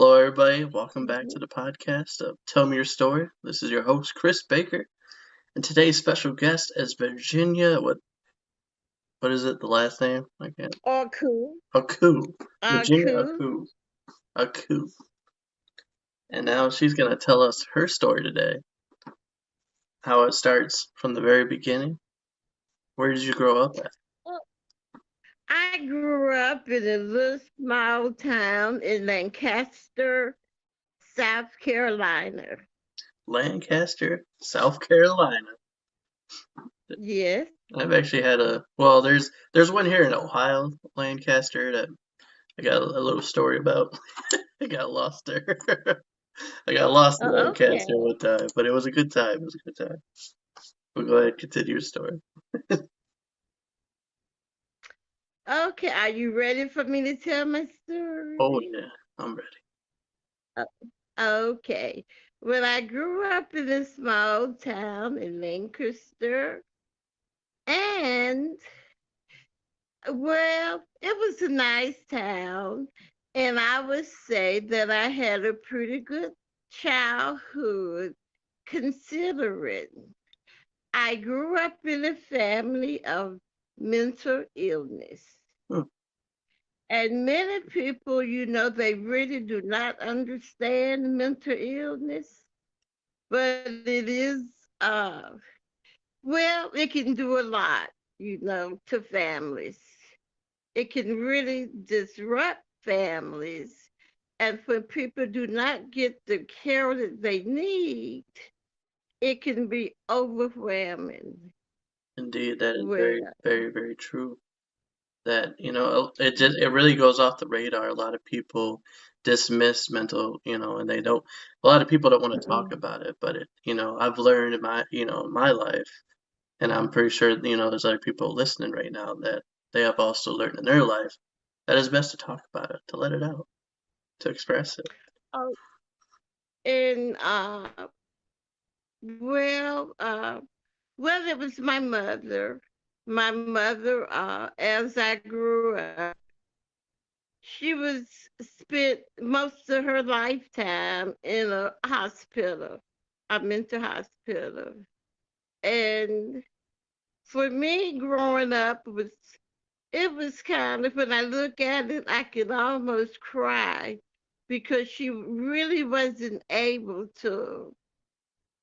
Hello, everybody. Welcome back Mhm. to the podcast of Tell Me Your Story. This is your host, Chris Baker, and today's special guest is Virginia. What is it? The last name? I can't. Arku, Aku. Virginia Arku. Aku. Aku. And now she's gonna tell us her story today. How it starts from the very beginning. Where did you grow up at? Well, I grew up in a little small town in Lancaster, South Carolina. Lancaster, South Carolina. Yes. I've actually had a well. There's one here in Ohio, Lancaster, that I got a little story about. I got lost there. I got lost in Okay. Lancaster one time, but it was a good time. It was a good time. We'll go ahead and continue your story. Okay. Are you ready for me to tell my Oh story? yeah, I'm ready. Uh, Okay. Well, I grew up in a small town in Lancaster, and well, it was a nice town, and I would say that I had a pretty good childhood considering I grew up in a family of mental illness. Hmm, And many people, they really do not understand mental illness, but it is, uh, well, it can do a lot, to families. It can really disrupt families. And when people do not get the care that they need, it can be overwhelming. indeed, that is very, Well, very, very true. That it really goes off the radar. A lot of people dismiss mental, and they don't. A lot of people don't want to talk mm, about it, but I've learned in my life, and I'm pretty sure there's other people listening right now that they have also learned in their life that it's best to talk about it, to let it out, to express it. oh, and well, it was my mother. My mother, as I grew up, she was spent most of her lifetime in a hospital, a mental hospital. And for me, growing up it was kind of, when I look at it, I could almost cry because she really wasn't able to,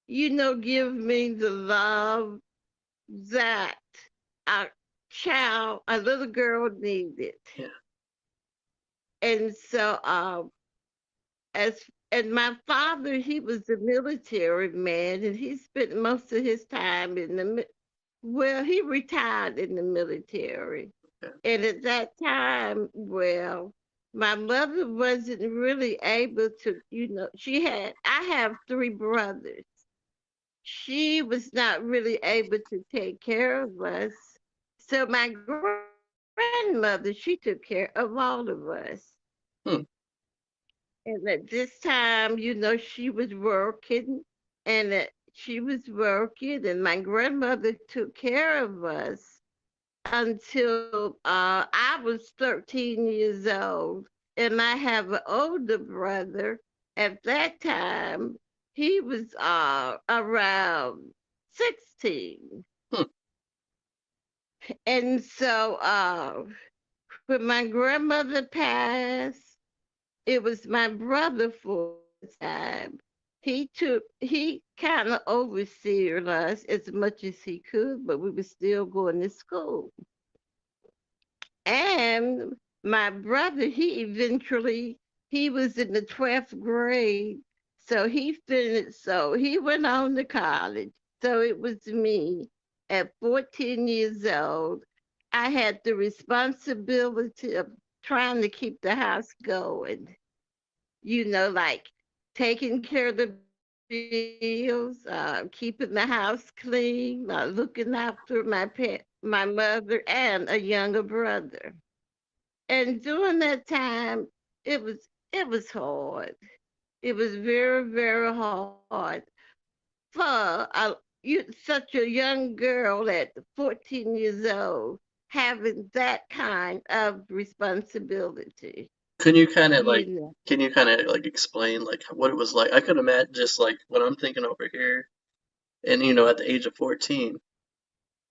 give me the love that a a little girl needed. Yeah, And so, as and my father, he was a military man, and he spent most of his time well, he retired in the military. yeah. And at that time, well, my mother wasn't really able to, I have three brothers. She was not really able to take care of us. So my grandmother, she took care of all of us. Hmm. And at this time, she was working, and my grandmother took care of us until I was 13 years old. And I have an older brother. At that time, he was around 16. Hmm. And so when my grandmother passed, it was my brother for the time. He kind of overseered us as much as he could, but we were still going to school. And my brother, he was in the 12th grade, so he finished, so he went on to college. So it was me at 14 years old. I had the responsibility of trying to keep the house going, like taking care of the bills, keeping the house clean, looking after my mother and a younger brother. And during that time, it was hard. It was very, very hard for such a young girl at 14 years old having that kind of responsibility. Can you kind of you like, know. can you kind of like explain like what it was like? I could imagine just like what I'm thinking over here, and at the age of 14,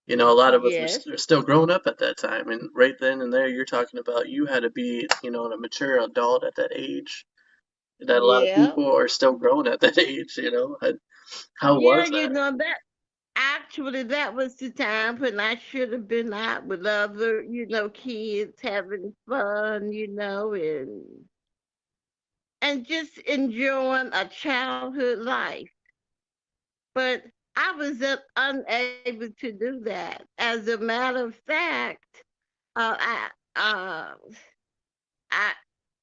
a lot of us Yes, are still growing up at that time, and right then and there, you're talking about you had to be, a mature adult at that age. That a lot of yeah, people are still growing at that age. How yeah. was You that? know that actually that was the time when I should have been out with other, kids having fun, and just enjoying a childhood life. But I was unable to do that. As a matter of fact, I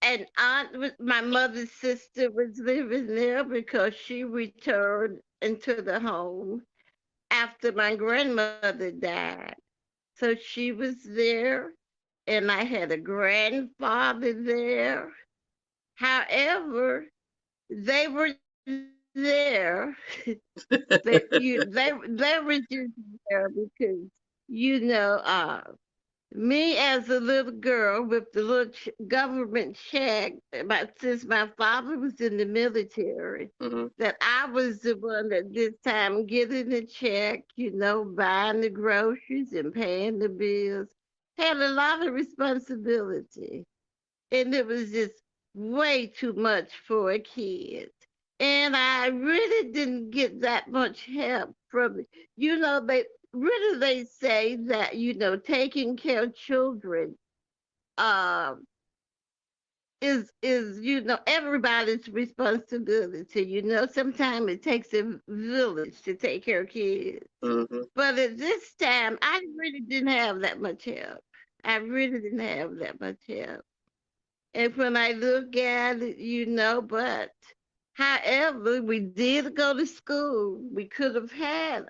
an aunt with my mother's sister was living there because she returned into the home after my grandmother died. So she was there, and I had a grandfather there. However, they were there. They were just there because you know me as a little girl with the little government check, since my father was in the military, Hmm. that I was the one at this time getting the check, buying the groceries and paying the bills, had a lot of responsibility. And it was just way too much for a kid. And I really didn't get that much help from it. They say that, taking care of children um is everybody's responsibility. Sometimes it takes a village to take care of kids. Hmm. But at this time I really didn't have that much help. I really didn't have that much help. And when I look at it, but however, we did go to school. We could have had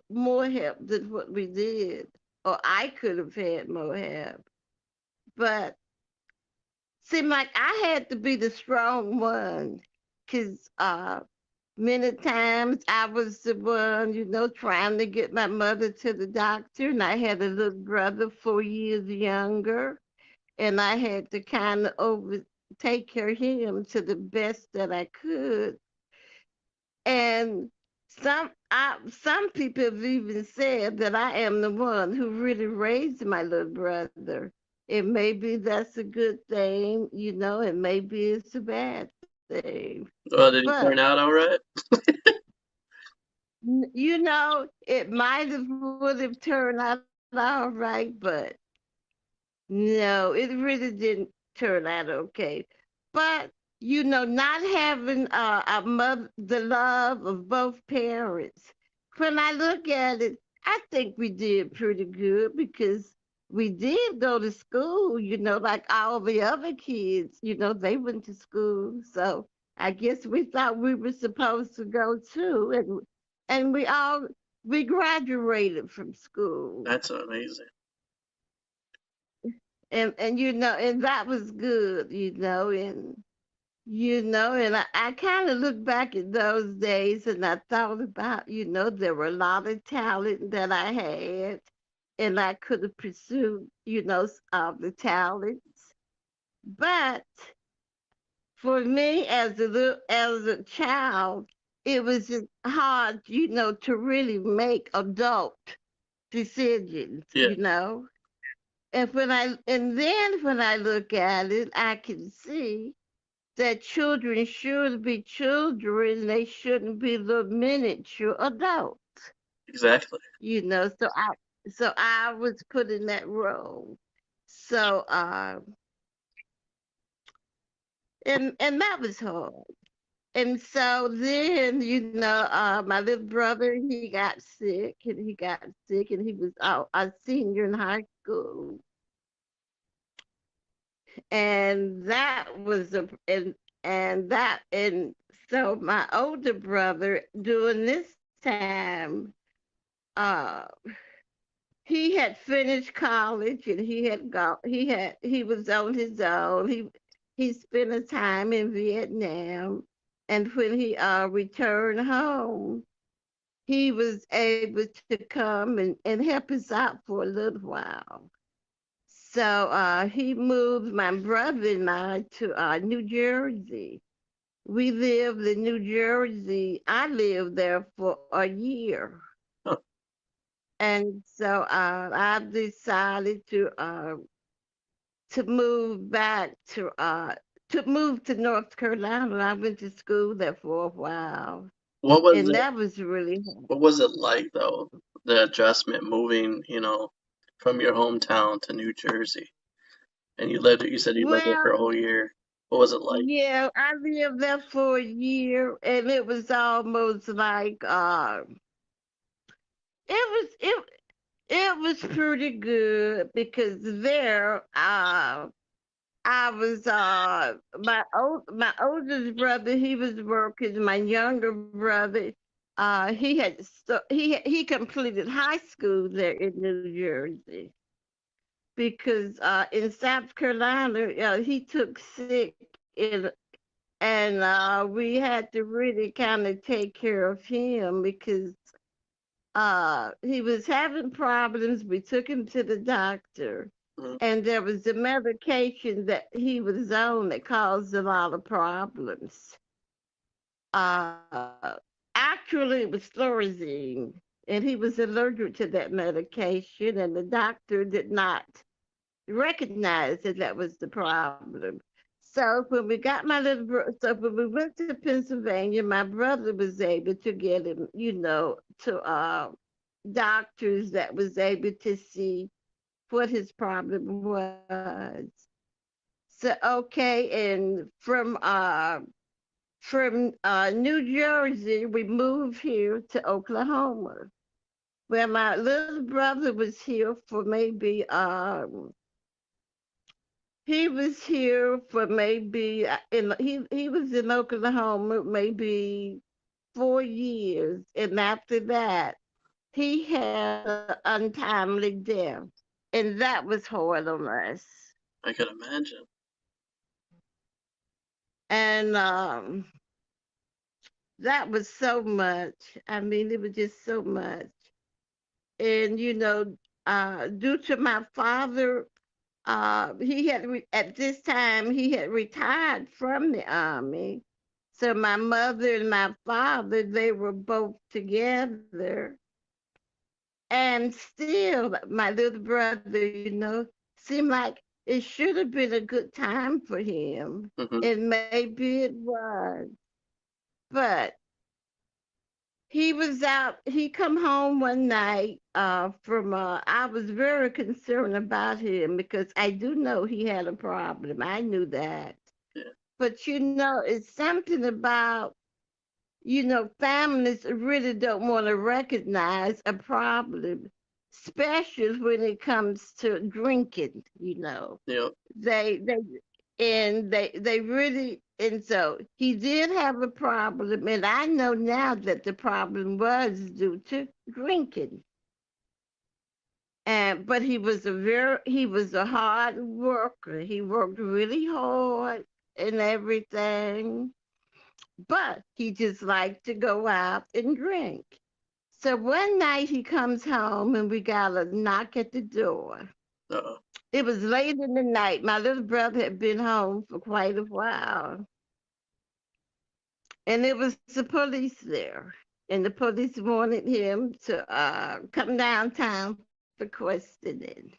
more help than what we did, or I could have had more help. But seemed like I had to be the strong one, because many times I was the one, trying to get my mother to the doctor, and I had a little brother 4 years younger, and I had to kind of take care of him to the best that I could. And some people have even said that I am the one who really raised my little brother. And maybe that's a good thing, and maybe it's a bad thing. Well, did he But turn out all right? it might have would have turned out all right, but no, it really didn't turn out okay. But not having a mother, the love of both parents. When I look at it, I think we did pretty good because we did go to school. Like all the other kids. They went to school, so I guess we thought we were supposed to go too, and we graduated from school. That's amazing. And that was good, and I kind of look back at those days, and I thought about, there were a lot of talent that I had, and I could have pursued, the talents. But for me as a child, it was just hard, to really make adult decisions, Yeah, And then when I look at it, I can see that children should be children. They shouldn't be little miniature adults. exactly. So I was put in that role. So and that was hard. And so then, my little brother, he was a senior in high school. And that was a and so my older brother during this time, uh he had finished college, and he was on his own. He spent a time in Vietnam, and when he returned home, he was able to come and help us out for a little while. So he moved my brother and I to New Jersey. We lived in New Jersey. I lived there for a year. Huh. And so I decided to move back to move to North Carolina. I went to school there for a while. What was And it? that was really hard. What was it like though? The adjustment moving, from your hometown to New Jersey, and you said you lived there for a Well, whole year. What was it like? yeah, I lived there for a year and it was almost like it was it it was pretty good because there I was my oldest brother, he was working. My younger brother, he completed high school there in New Jersey because in South Carolina he took sick in and we had to really kind of take care of him because he was having problems. We took him to the doctor, Mhm. and there was a medication that he was on that caused a lot of problems. Uh, Actually, it was Thorazine, and he was allergic to that medication, and the doctor did not recognize that that was the problem. So when we got so when we went to Pennsylvania, my brother was able to get him, to doctors that was able to see what his problem was. So okay, and from New Jersey, we moved here to Oklahoma, where my little brother was here for maybe he was here for maybe he was in Oklahoma maybe 4 years, and after that he had an untimely death, and that was hard on us. I could imagine. And that was so much. I mean, it was just so much. And due to my father, at this time he had retired from the army. So my mother and my father, they were both together. And still, my little brother, seemed like it should have been a good time for him. Hmm. And maybe it was. But he come home one night from I was very concerned about him because I do know he had a problem. I knew that. Yeah. But it's something about families really don't want to recognize a problem, especially when it comes to drinking. Yep. They and they really, and so he did have a problem, and I know now that the problem was due to drinking. And but he was a hard worker. He worked really hard and everything, but he just liked to go out and drink. So one night he comes home and we got a knock at the door. Uh-oh. It was late in the night. My little brother had been home for quite a while. And it was the police there. And the police wanted him to come downtown for questioning.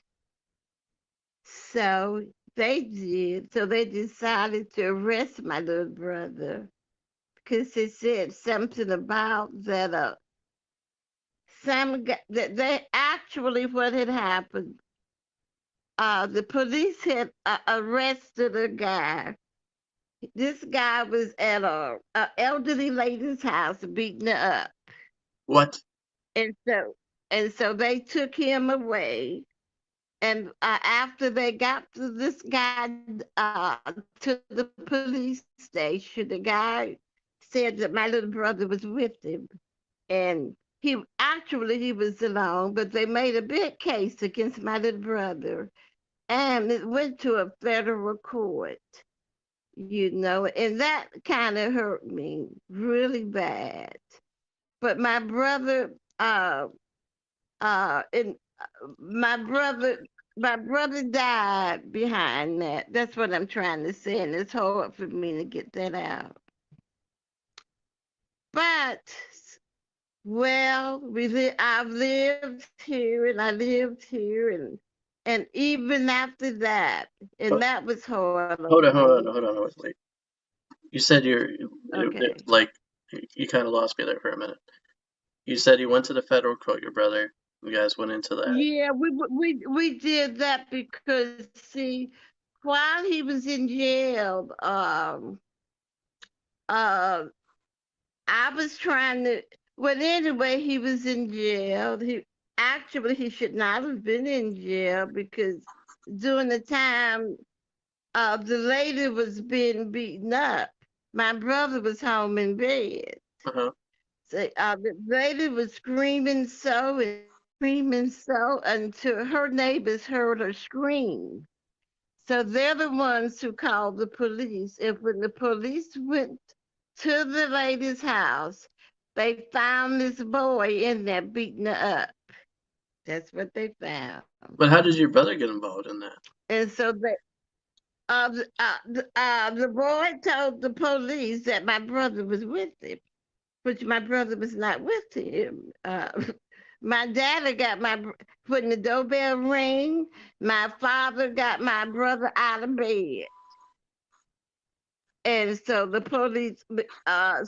So they did. So they decided to arrest my little brother because they said something about that that they actually what had happened. The police had arrested a guy. This guy was at a elderly lady's house beating her up, What? and so they took him away. And after they got to this guy to the police station, the guy said that my little brother was with him, and he was alone, but they made a big case against my little brother, and it went to a federal court. And that kind of hurt me really bad. But and my brother my brother died behind that. That's what I'm trying to say, and it's hard for me to get that out. But well, I've lived here and I lived here and even after that, and But that was hard on me. wait. You said Okay. like you kind of lost me there for a minute. You said you went to the federal court, your brother. You guys went into that. Yeah, we did that because see, while he was in jail, uh, I was trying to. Well, anyway, he was in jail. He should not have been in jail because during the time the lady was being beaten up, my brother was home in bed. Uh-huh. So the lady was screaming so and screaming so until her neighbors heard her scream. So they're the ones who called the police. And when the police went to the lady's house, they found this boy in there beating her up. That's what they found. But how did your brother get involved in that? And so the boy told the police that my brother was with him, which my brother was not with him. My daddy got when the doorbell rang, my father got my brother out of bed. And so the police,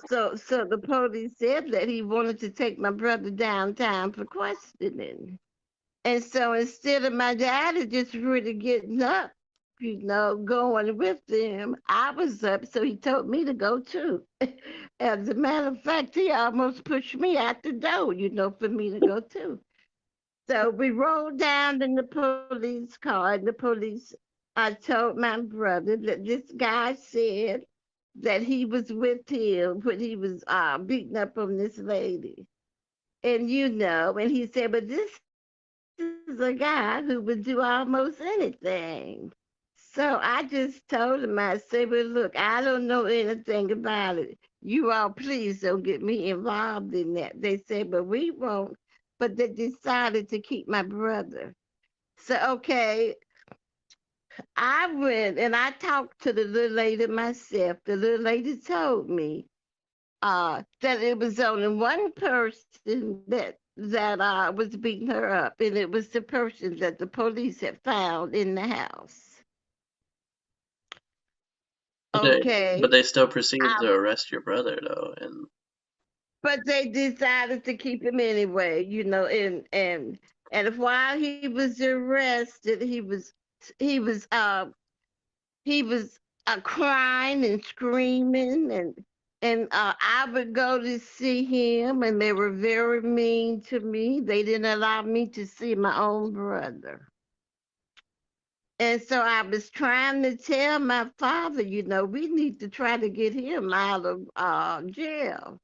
so the police said that he wanted to take my brother downtown for questioning. And so instead of my daddy just really getting up, going with them, I was up, so he told me to go too. As a matter of fact, he almost pushed me out the door, for me to go too. So we rolled down in the police car, and the police, I told my brother that this guy said that he was with him when he was beating up on this lady. And he said, but this is a guy who would do almost anything. So I just told him, I said, well, look, I don't know anything about it. You all please don't get me involved in that. They said, but we won't. But they decided to keep my brother. So, okay, I went and I talked to the little lady myself. The little lady told me that it was only one person that was beating her up, and it was the person that the police had found in the house. But they but Okay, they still proceeded I, to arrest your brother though, and but they decided to keep him anyway, and while he was arrested, he was he was crying and screaming and I would go to see him and they were very mean to me. They didn't allow me to see my own brother. And so I was trying to tell my father, we need to try to get him out of jail.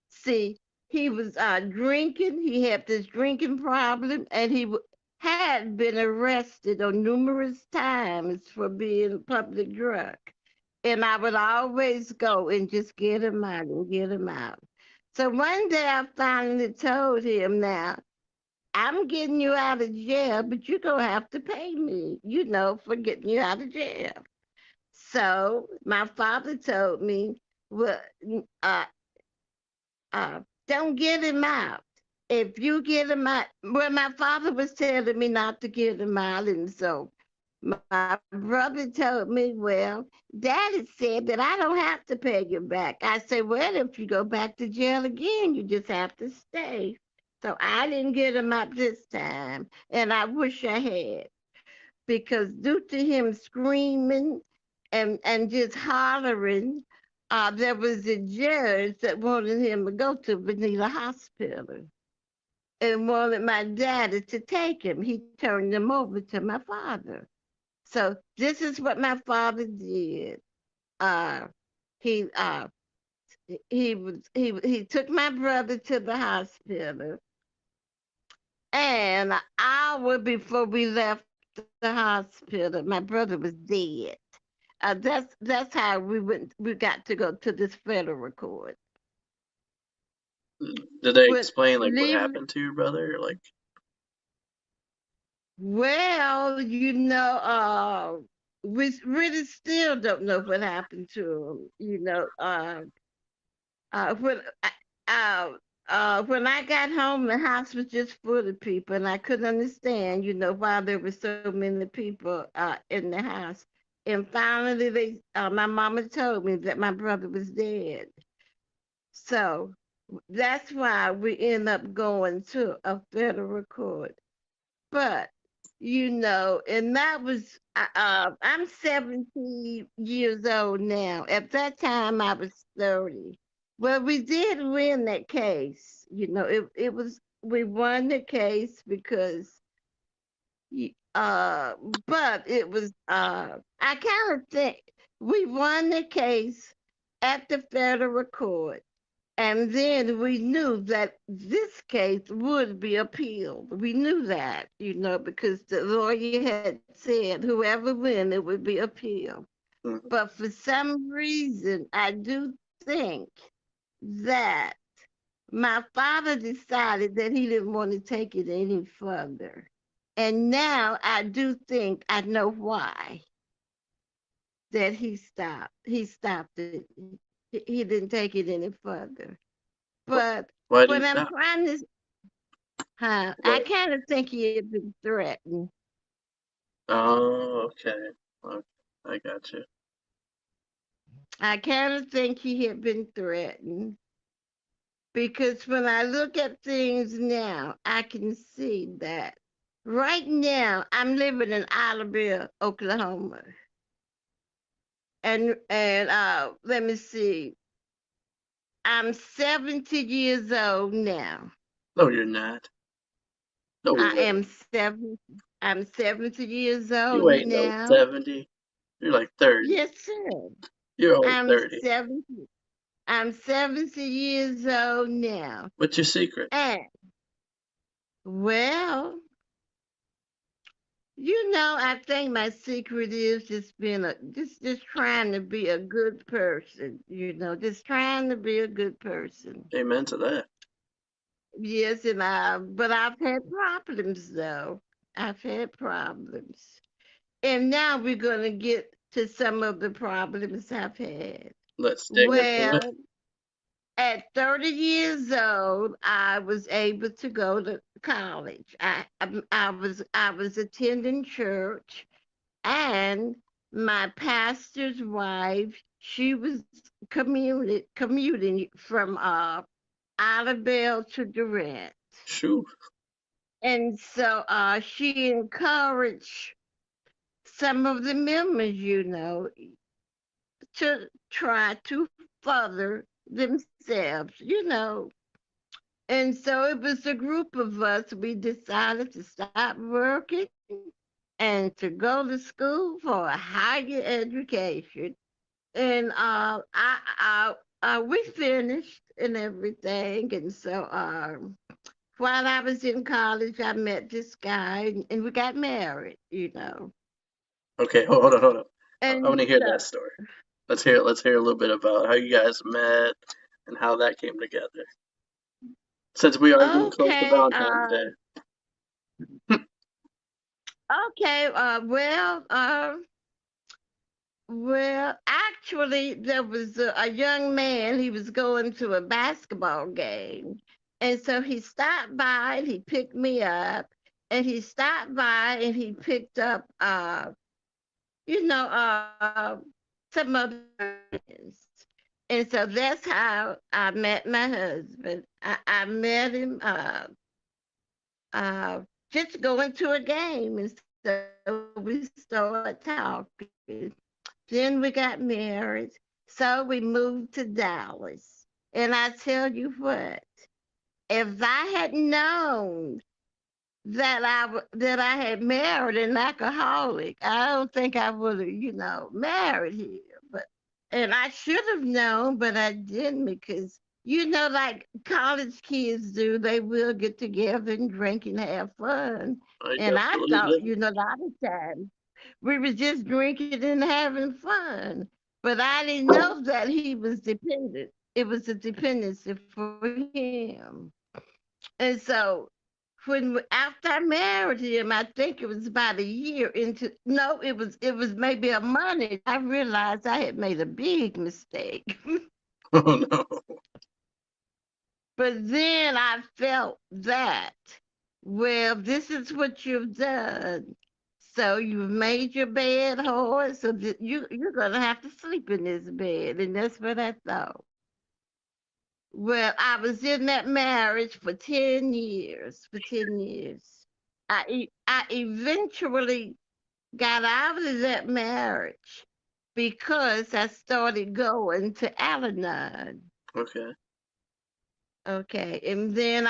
See, he was drinking. He had this drinking problem, and had been arrested on numerous times for being a public drug. And I would always go and just get him out and get him out. So one day I finally told him, now, I'm getting you out of jail, but you're going to have to pay me, for getting you out of jail. So my father told me, well, uh, don't get him out. If you get him out, well, my father was telling me not to get him out, and so my brother told me, well, Daddy said that I don't have to pay you back. I said, well, if you go back to jail again, you just have to stay. So I didn't get him out this time, and I wish I had, because due to him screaming and just hollering, there was a judge that wanted him to go to Vanilla Hospital and wanted my daddy to take him. He turned him over to my father. So this is what my father did. Uh, he he took my brother to the hospital, and an hour before we left the hospital, my brother was dead. That's how we got to go to this federal court. did they With explain like what leaving happened to your brother? Like Well, we really still don't know what happened to him. Uh, when I- when I got home, the house was just full of people, and I couldn't understand, why there were so many people in the house. And finally, my mama told me that my brother was dead. So that's why we end up going to a federal court. But and that was I'm 70 years old now. At that time, I was 30. Well, we did win that case. We won the case because y- uh but it was I kind of think we won the case at the federal court, and then we knew that this case would be appealed. We knew that, because the lawyer had said whoever win, it would be appealed. Mhm. But for some reason, I do think that my father decided that he didn't want to take it any further. And now I do think I know why that he stopped. He stopped it. He didn't take it any further. Wh- But Why did what he I'm stop? trying to, I What? kind of think he had been threatened. Oh, okay. Okay. I got you. I kind of think he had been threatened because when I look at things now, I can see that right now I'm living in Alabama, Oklahoma, and let me see, I'm 70 years old now. No, you're not. No I way. am 70. I'm 70 years old You ain't no now. 70. You're like 30. Yes, sir. You're only I'm 30. 70. I'm 70 years old now. What's your secret? And well, I think my secret is just being just trying to be a good person, just trying to be a good person. Amen to that. Yes, but I've had problems though. I've had problems. And now we're gonna get to some of the problems I've had. Let's dig into it. Well, at 30 years old, I was able to go to college. I was attending church, and my pastor's wife, she was commuting from Idabel to Durant. Shoo. And so she encouraged some of the members, to try to further themselves. And so it was a group of us. We decided to stop working and to go to school for a higher education. And we finished and everything. And so while I was in college, I met this guy and we got married. Okay, hold on, hold on. I And want to hear so, that story. Let's hear a little bit about how you guys met and how that came together. Since we are getting close to okay, Valentine's Day. okay, well, actually, there was a young man. He was going to a basketball game, and so he stopped by and he picked me up, and he stopped by and he picked up, you know, some other friends, and so that's how I met my husband. I met him uh, just going to a game, and so we started talking. Then we got married. So we moved to Dallas. And I tell you what, if I had known that I had married an alcoholic, I don't think I would have, married him. But and I should have known, but I didn't because like college kids do, they will get together and drink and have fun. I And I definitely thought, did. a lot of times we were just drinking and having fun. But I didn't know that he was dependent. It was a dependency for him. And so After I married him, I think it was about a year into, no, it was maybe a month. I realized I had made a big mistake. Oh no. But then I felt that, well, this is what you've done. So you've made your bed hard, so that you're gonna have to sleep in this bed, and that's what I thought. Well, I was in that marriage for 10 years. For 10 years, I eventually got out of that marriage because I started going to Al-Anon. Okay. Okay, and then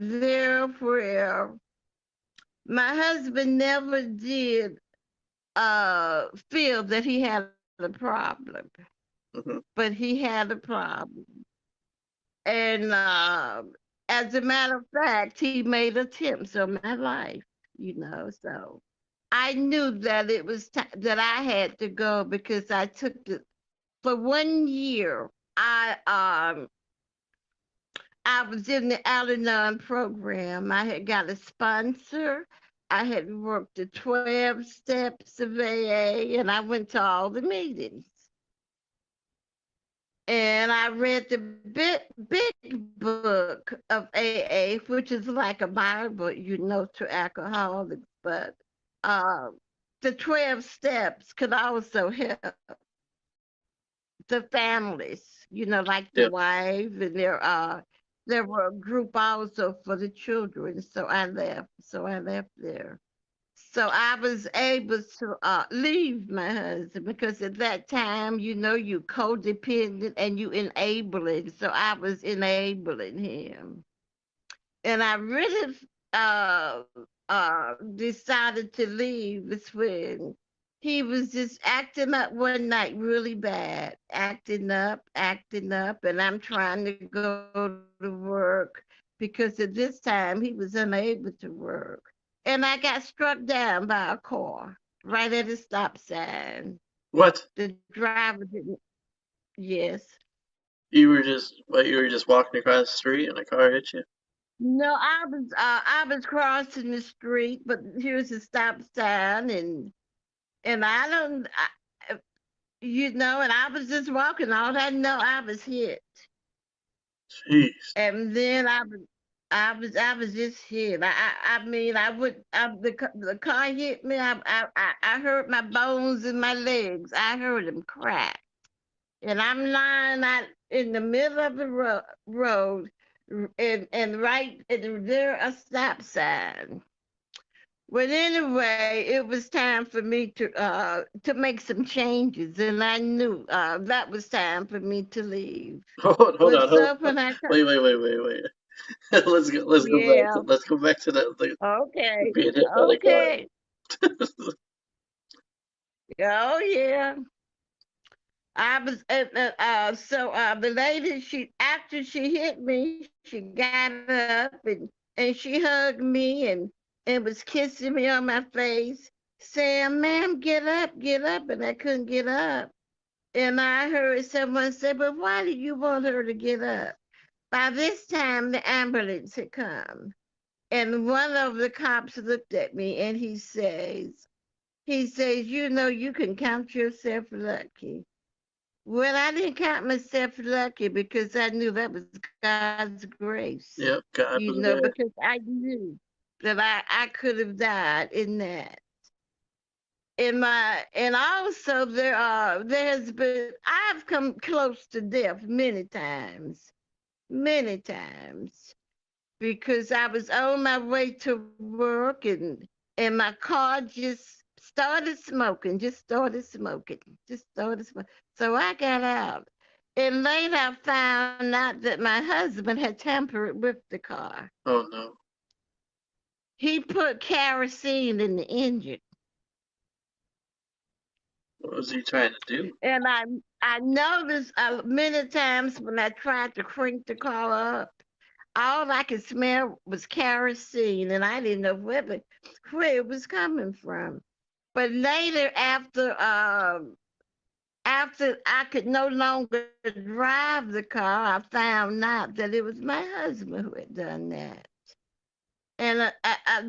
therefore my husband never did feel that he had a problem, Hmm. but he had a problem. And as a matter of fact, he made attempts on my life, so I knew that it was that I had to go because I took the for 1 year. I was in the Al-Anon program. I had got a sponsor. I had worked the 12 steps of AA, and I went to all the meetings. And I read the big book of AA, which is like a Bible, to alcoholics. But uh, the 12 steps could also help the families, like the Yep. wife, and there were a group also for the children. So I left. So I left there. So I was able to leave my husband because at that time, you codependent and you enabling. So I was enabling him, and I really uh decided to leave is when he was just acting up one night really bad, acting up, and I'm trying to go to work because at this time he was unable to work. And I got struck down by a car right at a stop sign. What? The driver didn't, yes. You were just walking across the street and a car hit you? No, I was crossing the street, but here's a stop sign, and I don't, and I was just walking. All I know, I was hit, Jeez. and then I was just hit. I mean, the car hit me. I heard my bones in my legs. I heard them crack, and I'm lying out in the middle of the road, and right and there a stop sign. Well, anyway, it was time for me to make some changes, and I knew that was time for me to leave. Hold But on, hold so on. when I Wait. Let's go back yeah, to the okay, being hit by the car. okay, oh yeah. I was so the lady, she after she hit me, she got up and she hugged me and was kissing me on my face, saying, "Ma'am, get up," and I couldn't get up. And I heard someone say, "But why do you want her to get up?" By this time, the ambulance had come, and one of the cops looked at me and he says, you can count yourself lucky. Well, I didn't count myself lucky because I knew that was God's grace, Yep, God was because there. I knew that I could have died in that. And also there has been I've come close to death many times, because I was on my way to work and my car just started smoking. So I got out. And later I found out that my husband had tampered with the car. Oh no. He put kerosene in the engine. What was he trying to do? And I noticed many times when I tried to crank the car up, all I could smell was kerosene, and I didn't know where it was coming from. But later, after I could no longer drive the car, I found out that it was my husband who had done that. And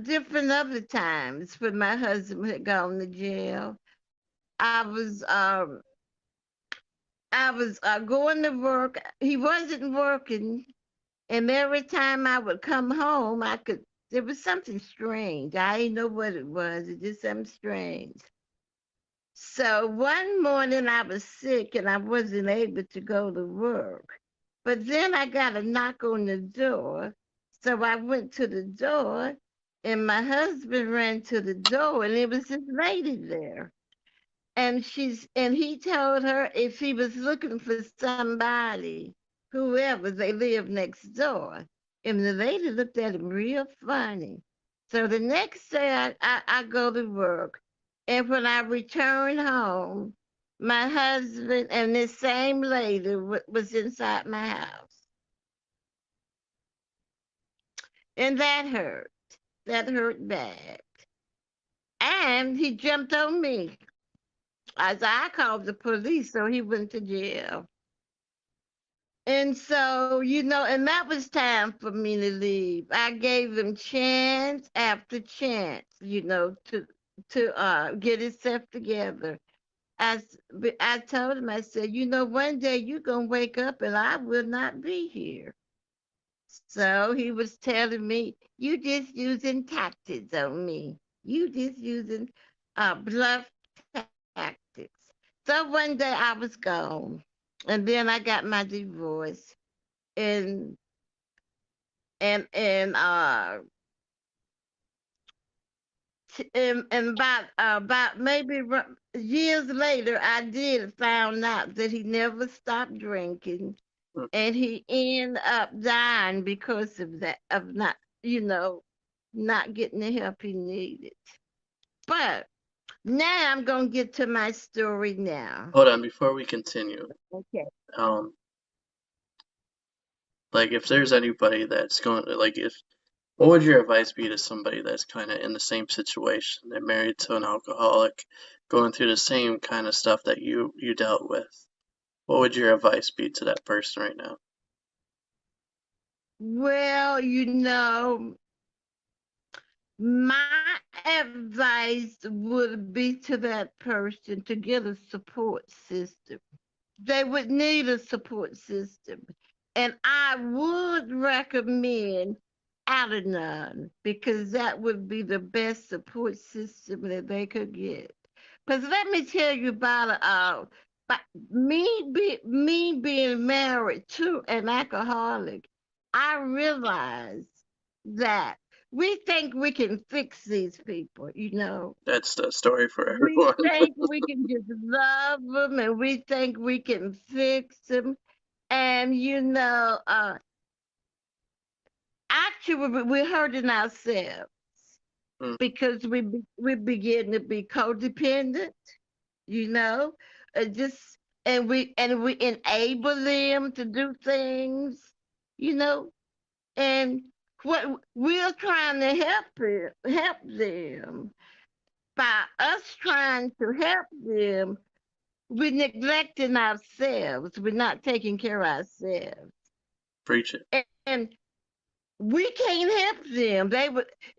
different other times when my husband had gone to jail, I was um I was going to work. He wasn't working, and every time I would come home, I could. There was something strange. I didn't know what it was. It just something strange. So one morning I was sick and I wasn't able to go to work. But then I got a knock on the door. So I went to the door and my husband ran to the door and there was this lady there. And he told her if he was looking for somebody, whoever, they live next door. And the lady looked at him real funny. So the next day I go to work. And when I returned home, my husband and this same lady was inside my house. And that hurt. That hurt bad. And he jumped on me. As I called the police, so he went to jail. And so, and that was time for me to leave. I gave him chance after chance, to get himself together. I told him, I said, one day you're gonna wake up and I will not be here. So he was telling me, you just using tactics on me. You just using bluff tactics. So one day I was gone, and then I got my divorce, and and and about maybe years later, I did found out that he never stopped drinking, Mm. and he ended up dying because of that, of not getting the help he needed. But now I'm gonna get to my story now. Hold on, before we continue. Okay. Um, like if there's anybody that's going to like if what would your advice be to somebody that's kind of in the same situation? They're married to an alcoholic, going through the same kind of stuff that you dealt with. What would your advice be to that person right now? Well, my advice would be to that person to get a support system. They would need a support system. And I would recommend Al-Anon because that would be the best support system that they could get. Because let me tell you about me being married to an alcoholic. I realized that we think we can fix these people. That's the story for We everyone. think we can just love them and we think we can fix them. And, actually, we're hurting ourselves Mm, because we begin to be codependent, you know, and just and we enable them to do things, you know, and what we're trying to help them by us trying to help them, we're neglecting ourselves. We're not taking care of ourselves. preach it. And we can't help them.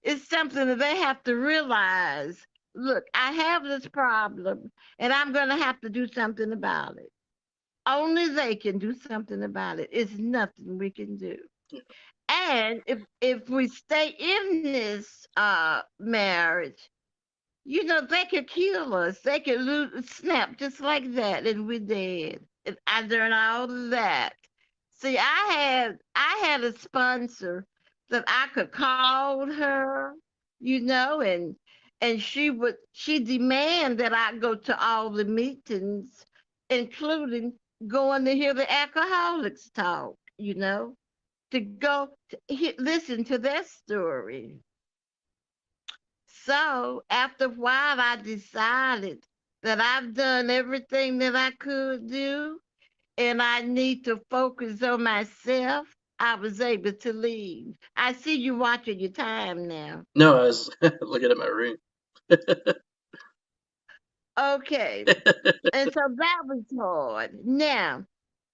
It's something that they have to realize. Look, I have this problem and I'm gonna have to do something about it. Only they can do something about it. It's nothing we can do. Yeah, And if we stay in this marriage, they could kill us. They could snap just like that, and we're dead. And I learned all of that. See, I had a sponsor that I could call her, and she demand that I go to all the meetings, including going to hear the alcoholics talk. To go to listen to their story. So after a while, I decided that I've done everything that I could do and I need to focus on myself. I was able to leave. I see you watching your time now. no, I was looking at my ring. Okay. And so that was hard. Now,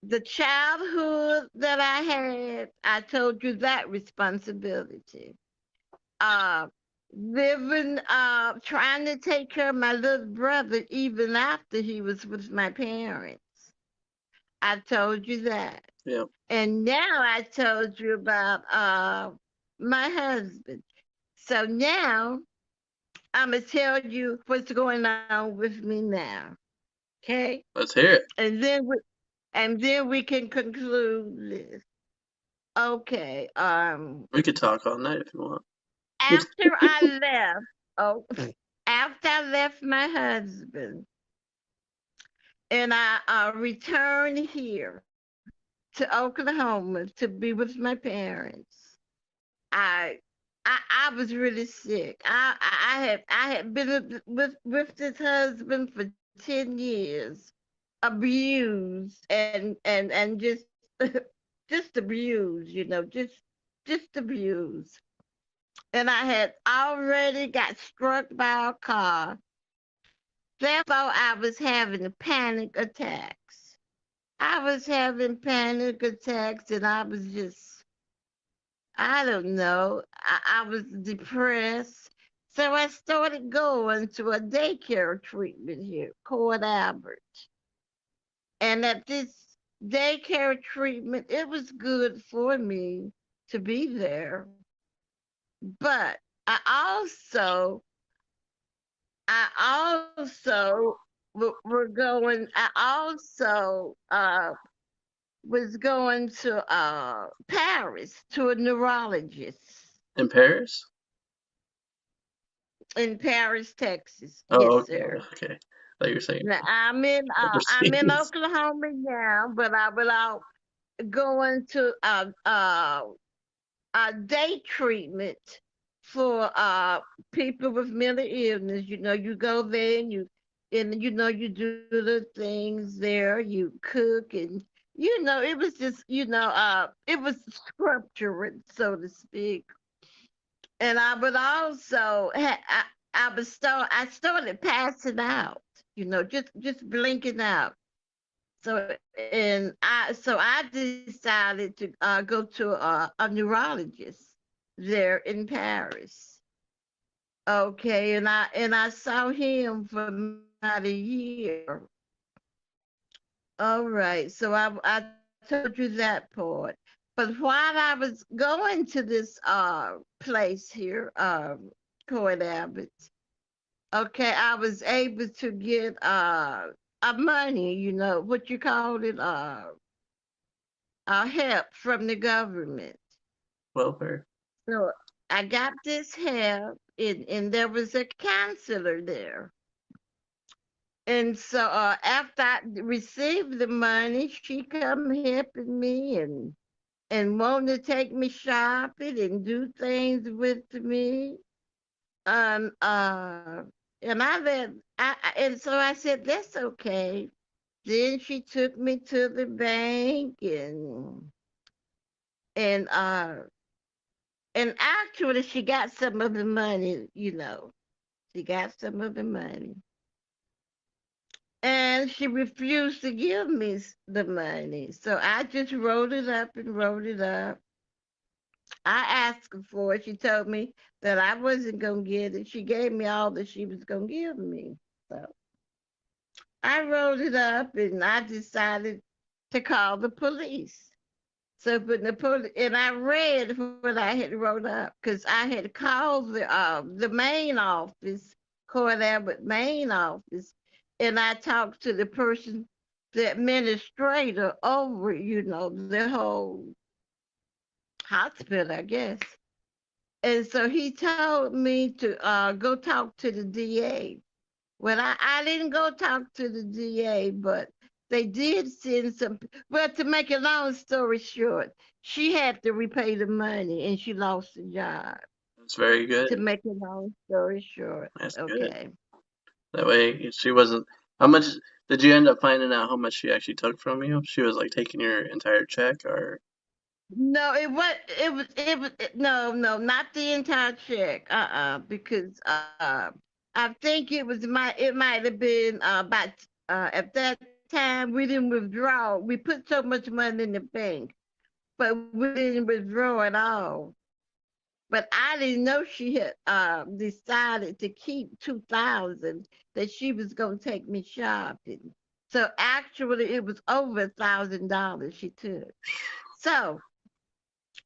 the childhood that I had, I told you that responsibility. living, trying to take care of my little brother even after he was with my parents. I told you that. Yeah. And now I told you about my husband. So now I'm gonna tell you what's going on with me now. Okay? Let's hear it. And then we can conclude this. Okay. We could talk all night if you want. After I left, oh, after I left my husband and I returned here to Oklahoma to be with my parents, I I was really sick. I had been with this husband for 10 years, abused and just just abused, just abused. And I had already got struck by a car. Therefore, I was having panic attacks. I was having panic attacks, and I was just, I don't know, I was depressed. So I started going to a daycare treatment here, Port Albert. And at this daycare treatment, it was good for me to be there. But I also I also was going to Paris to a neurologist In Paris? in Paris, Texas. Yes, Oh, okay. sir. Okay. I thought you were saying Now I'm in overseas. Oklahoma now, but I was out going to a day treatment for people with mental illness. You go there and you do the things there, you cook, and it was just it was scriptural, so to speak. And I would also I started passing out, just blinking out. So I decided to go to a neurologist there in Paris. Okay, and I saw him for about a year. All right, so I told you that part. But while I was going to this place here, Court Abbott, okay, I was able to get a money, what you call it, help from the government. Welfare. So I got this help, and there was a counselor there. And so after I received the money, she come helping me and wanted to take me shopping and do things with me. Um, uh, and and so I said, that's okay. Then she took me to the bank and and actually she got some of the money. She got some of the money. And she refused to give me the money. So I just wrote it up and wrote it up. I asked her for it. She told me that I wasn't going to get it. She gave me all that she was going to give me. So I wrote it up and I decided to call the police. So, but the police, and I read what I had wrote up because I had called the main office, Court Abbott main office, and I talked to the person, the administrator over, the whole hospital, I guess. And so he told me to go talk to the DA. Well, I didn't go talk to the DA, but they did send some. Well, to make a long story short, she had to repay the money and she lost the job. That's very good. To make a long story short, That's good. okay. That way she wasn't. How much did you end up finding out how much she actually took from you? She was like taking your entire check, or No, no, not the entire check. Because I think it might have been about at that time we didn't withdraw. We put so much money in the bank, but we didn't withdraw at all. but I didn't know she had decided to keep 2,000, that she was gonna take me shopping. So actually, it was over $1,000 she took. So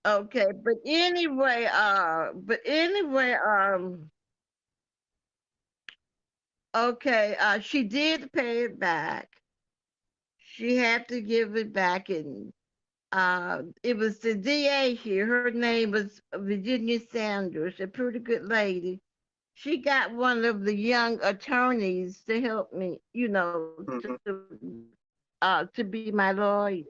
okay, okay, she did pay it back. She had to give it back, and it was the DA here. Her name was Virginia Sanders, a pretty good lady. She got one of the young attorneys to help me, Mm-hmm. to be my lawyer.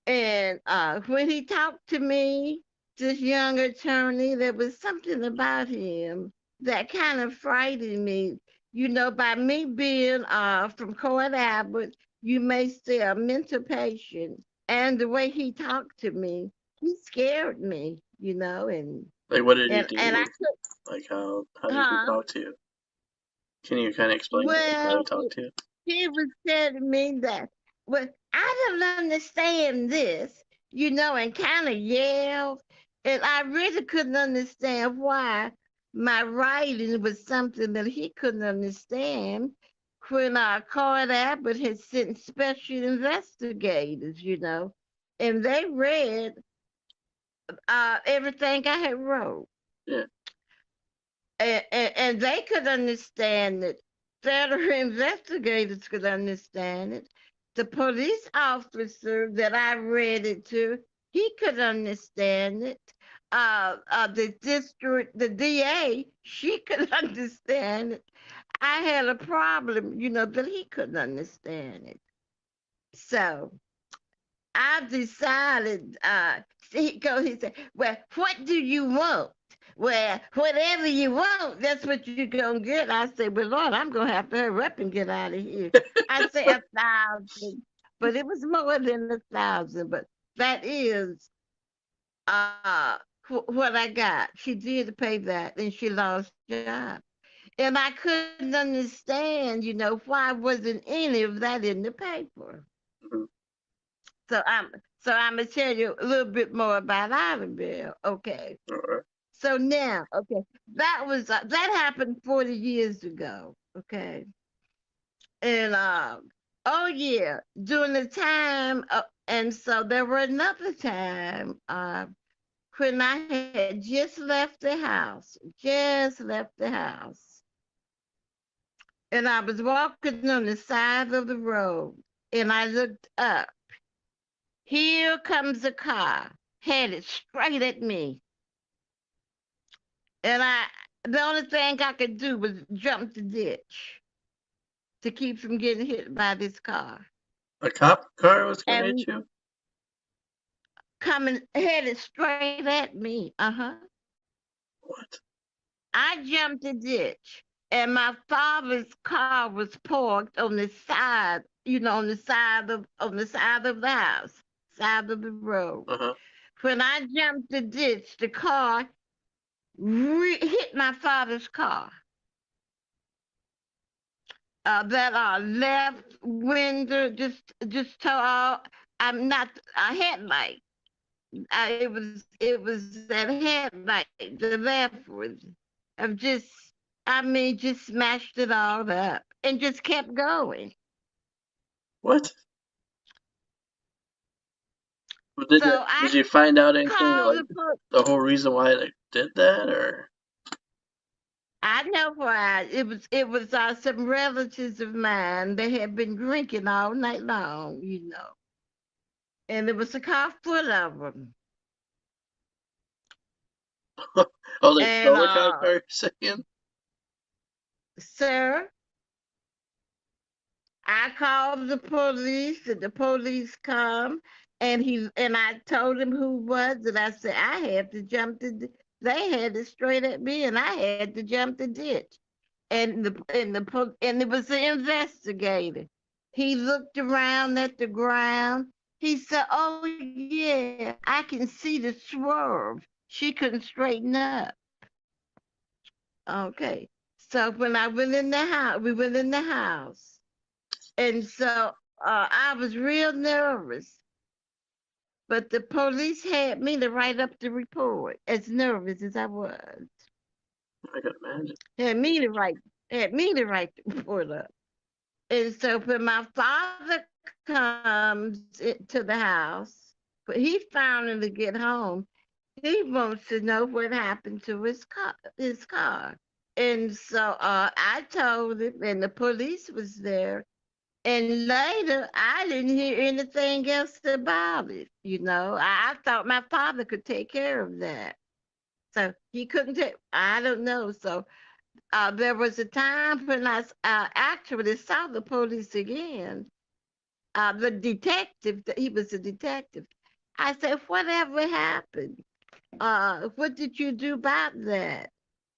And when he talked to me, this young attorney, there was something about him that kind of frightened me. By me being from Court Abbott, you may say a mental patient, and the way he talked to me, he scared me, Like, what did he and I do? could, Like, how did he huh? talk to you? Can you kind of explain like how Well, he talked to you? he was telling me that, well, I don't understand this, and kind of yelled. And I really couldn't understand why my writing was something that he couldn't understand when our Court Abbott had sent special investigators, and they read everything I had wrote. Yeah. And they could understand it. Federal investigators could understand it. The police officer that I read it to, he could understand it. The DA, she could understand it. I had a problem, but he couldn't understand it. So I decided, he said, well, what do you want? Well, whatever you want, that's what you're going to get. I said, well, Lord, I'm going to have to hurry up and get out of here. I said 1,000, but it was more than 1,000, but that is what I got. She did pay that, and she lost her job. And I couldn't understand, why wasn't any of that in the paper. Mhm. So I'm so I'm gonna tell you a little bit more about Iberville. Okay. All right. So now, okay, that happened 40 years ago. Okay, and oh yeah, during the time, and so there were another time when I had just left the house, and I was walking on the side of the road, and I looked up. Here comes a car, headed straight at me. And the only thing I could do was jump the ditch to keep from getting hit by this car. A cop car was coming at And you? coming, headed straight at me. Uh-huh. What? I jumped the ditch. And my father's car was parked on the side, on the side of the house, side of the road. Uh-huh. When I jumped the ditch, the car hit my father's car. That left window just tore. I'm not a headlight. It was that headlight. The left was. Of just, I mean, just smashed it all up and just kept going. What? Well, So did I you find out anything called like the police. the whole reason why they did that, or? I know why. It was some relatives of mine. They had been drinking all night long, and there was a car full of them. Oh, they And stole a cop car, you're saying? sir, I called the police, and the police come, and I told him who it was, and I said I had to jump they had it straight at me, and I had to jump the ditch. And it was the investigator. He looked around at the ground. He said, "Oh yeah, I can see the swerve. She couldn't straighten up." Okay. So when I went in the house, we went in the house. And so I was real nervous. But the police had me to write up the report, as nervous as I was. I can imagine. Had me to write, had me to write the report up. And so when my father comes to the house, but he finally get home, he wants to know what happened to his car. His car. And so I told him, and the police was there. And later, I didn't hear anything else about it. You know, I thought my father could take care of that. So he couldn't take, I don't know. So there was a time when I actually saw the police again. The detective, he was a detective. I said, whatever happened? What did you do about that?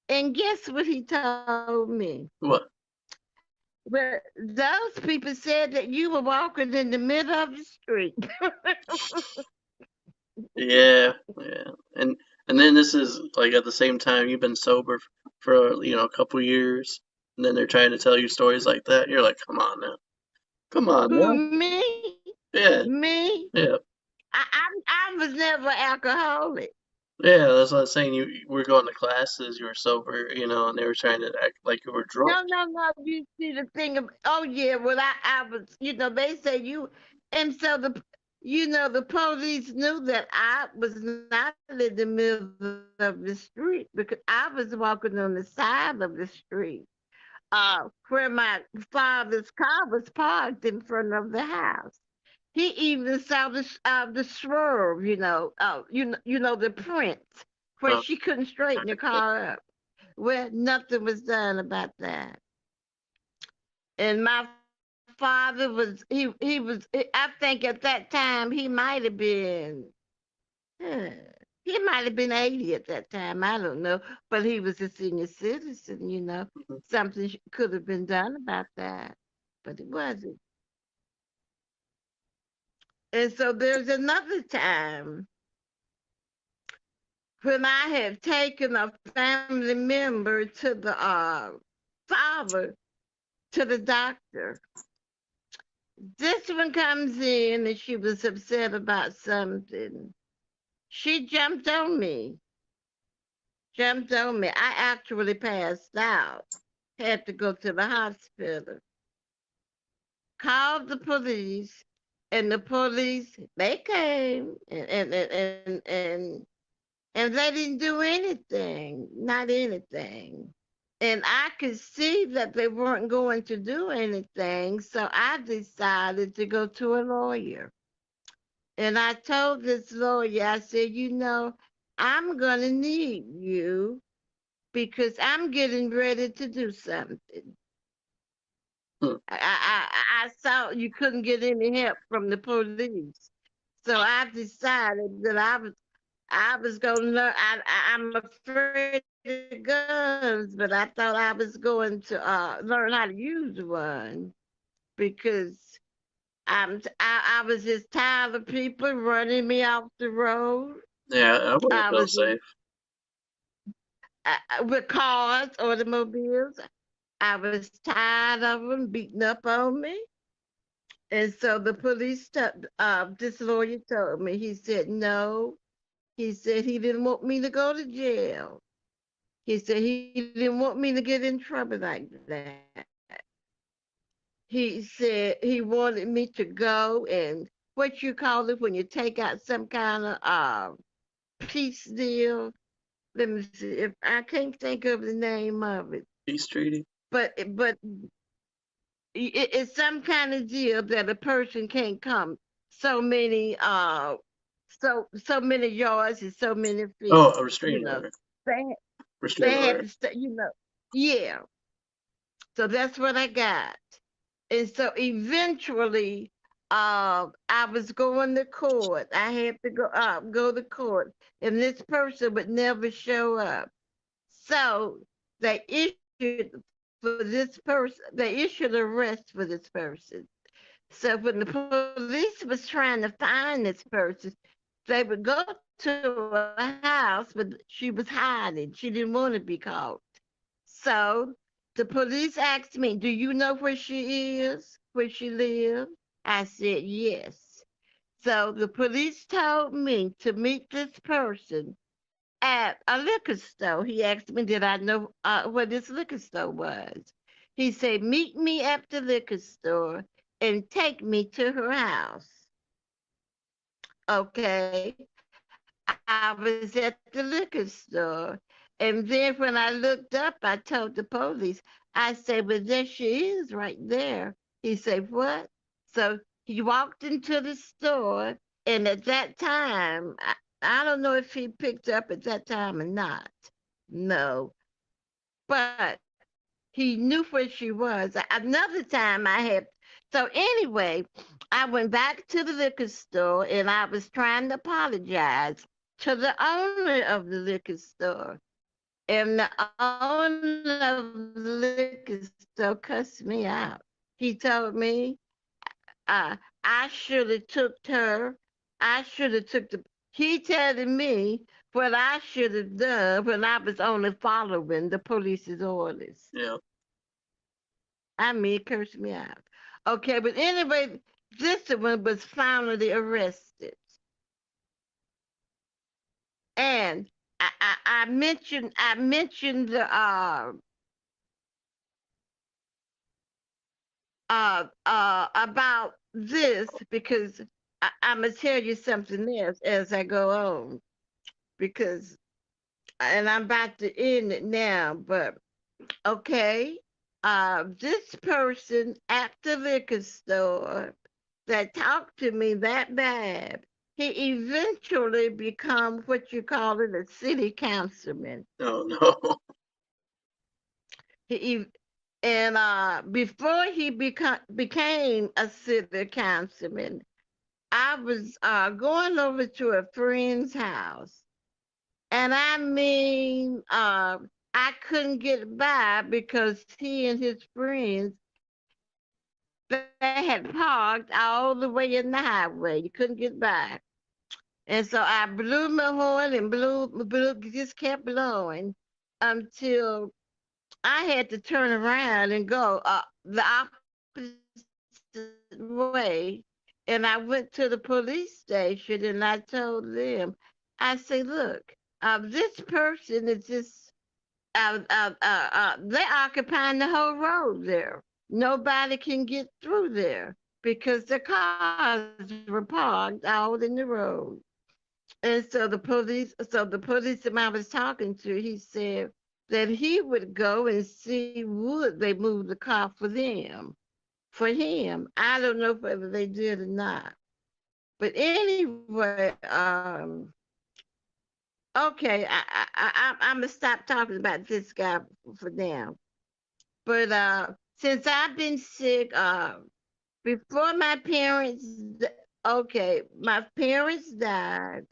And guess what he told me? What? Well, those people said that you were walking in the middle of the street. Yeah, yeah. And then this is like at the same time you've been sober for a couple years, and then they're trying to tell you stories like that. You're like, come on now, come on Who, now. me? Yeah, Me? yeah, I was never alcoholic. yeah. That's what I was saying. You were going to classes, you were sober, and they were trying to act like you were drunk. No, no, no. You see the thing of, oh yeah, well I was, they say you, and so the police knew that I was not in the middle of the street because I was walking on the side of the street, where my father's car was parked in front of the house. He even saw the swerve, the prints where Uh, she couldn't straighten the car up. Well, nothing was done about that. And my father I think at that time huh, he might have been 80 at that time. I don't know, but he was a senior citizen. mhm. Something could have been done about that, but it wasn't. And so there's another time when I had taken a family member to the father to the doctor. This one comes in and she was upset about something. She jumped on me. I actually passed out, had to go to the hospital, called the police, and the police, they came and they didn't do anything, not anything. And I could see that they weren't going to do anything, so I decided to go to a lawyer. And I told this lawyer, I said, I'm going to need you because I'm getting ready to do something. Hmm. I saw you couldn't get any help from the police. So I decided that I was going to learn. I'm afraid of guns, but I thought I was going to learn how to use one because I was just tired of people running me off the road. Yeah, I wouldn't I feel was safe. with cars, automobiles. I was tired of them beating up on me. And so the police, this lawyer told me, he said, no. He said he didn't want me to go to jail. He said he didn't want me to get in trouble like that. He said he wanted me to go and what you call it when you take out some kind of peace deal. Let me see if I can't think of the name of it, Peace treaty. but it's some kind of deal that a person can't come so many so many yards and so many feet. Oh, a You restraining know, order. they Restraining they had order. to stay. Yeah. So that's what I got. And so eventually, I was going to court. I had to go to court, and this person would never show up. So they issued for this person, they issued arrest for this person. So when the police was trying to find this person, they would go to a house, but she was hiding. She didn't want to be caught. So the police asked me, do you know where she is, where she lives? I said, yes. So the police told me to meet this person at a liquor store. He asked me, did I know what this liquor store was? He said, meet me at the liquor store and take me to her house. Okay. I was at the liquor store. And then when I looked up, I told the police, I said, well, there she is right there. He said, what? So he walked into the store. And at that time, I don't know if he picked up at that time or not. No. But he knew where she was. Another time I had, so anyway, I went back to the liquor store and I was trying to apologize to the owner of the liquor store. And the owner of the liquor store cussed me out. He told me I should have took her. I should have took the. He telling me what I should have done when I was only following the police's orders. Yeah. I mean, cursed me out. Okay, but anyway, this one was finally arrested. And I mentioned the about this because I'm gonna tell you something else as I go on because and I'm about to end it now, but okay. This person at the liquor store that talked to me that bad, he eventually become what you call it a city councilman. Oh no. He and before he became a city councilman, I was going over to a friend's house, and I mean, I couldn't get by because he and his friends they had parked all the way in the highway. You couldn't get by. And so I blew my horn and just kept blowing until I had to turn around and go the opposite way. And I went to the police station and I told them, I say, look, this person is just, they're occupying the whole road there. Nobody can get through there because the cars were parked out in the road. And so the policeman I was talking to, he said that he would go and see would they move the car for him. I don't know whether they did or not. But anyway, okay, I'm gonna stop talking about this guy for now. But since I've been sick, before my parents, okay, my parents died.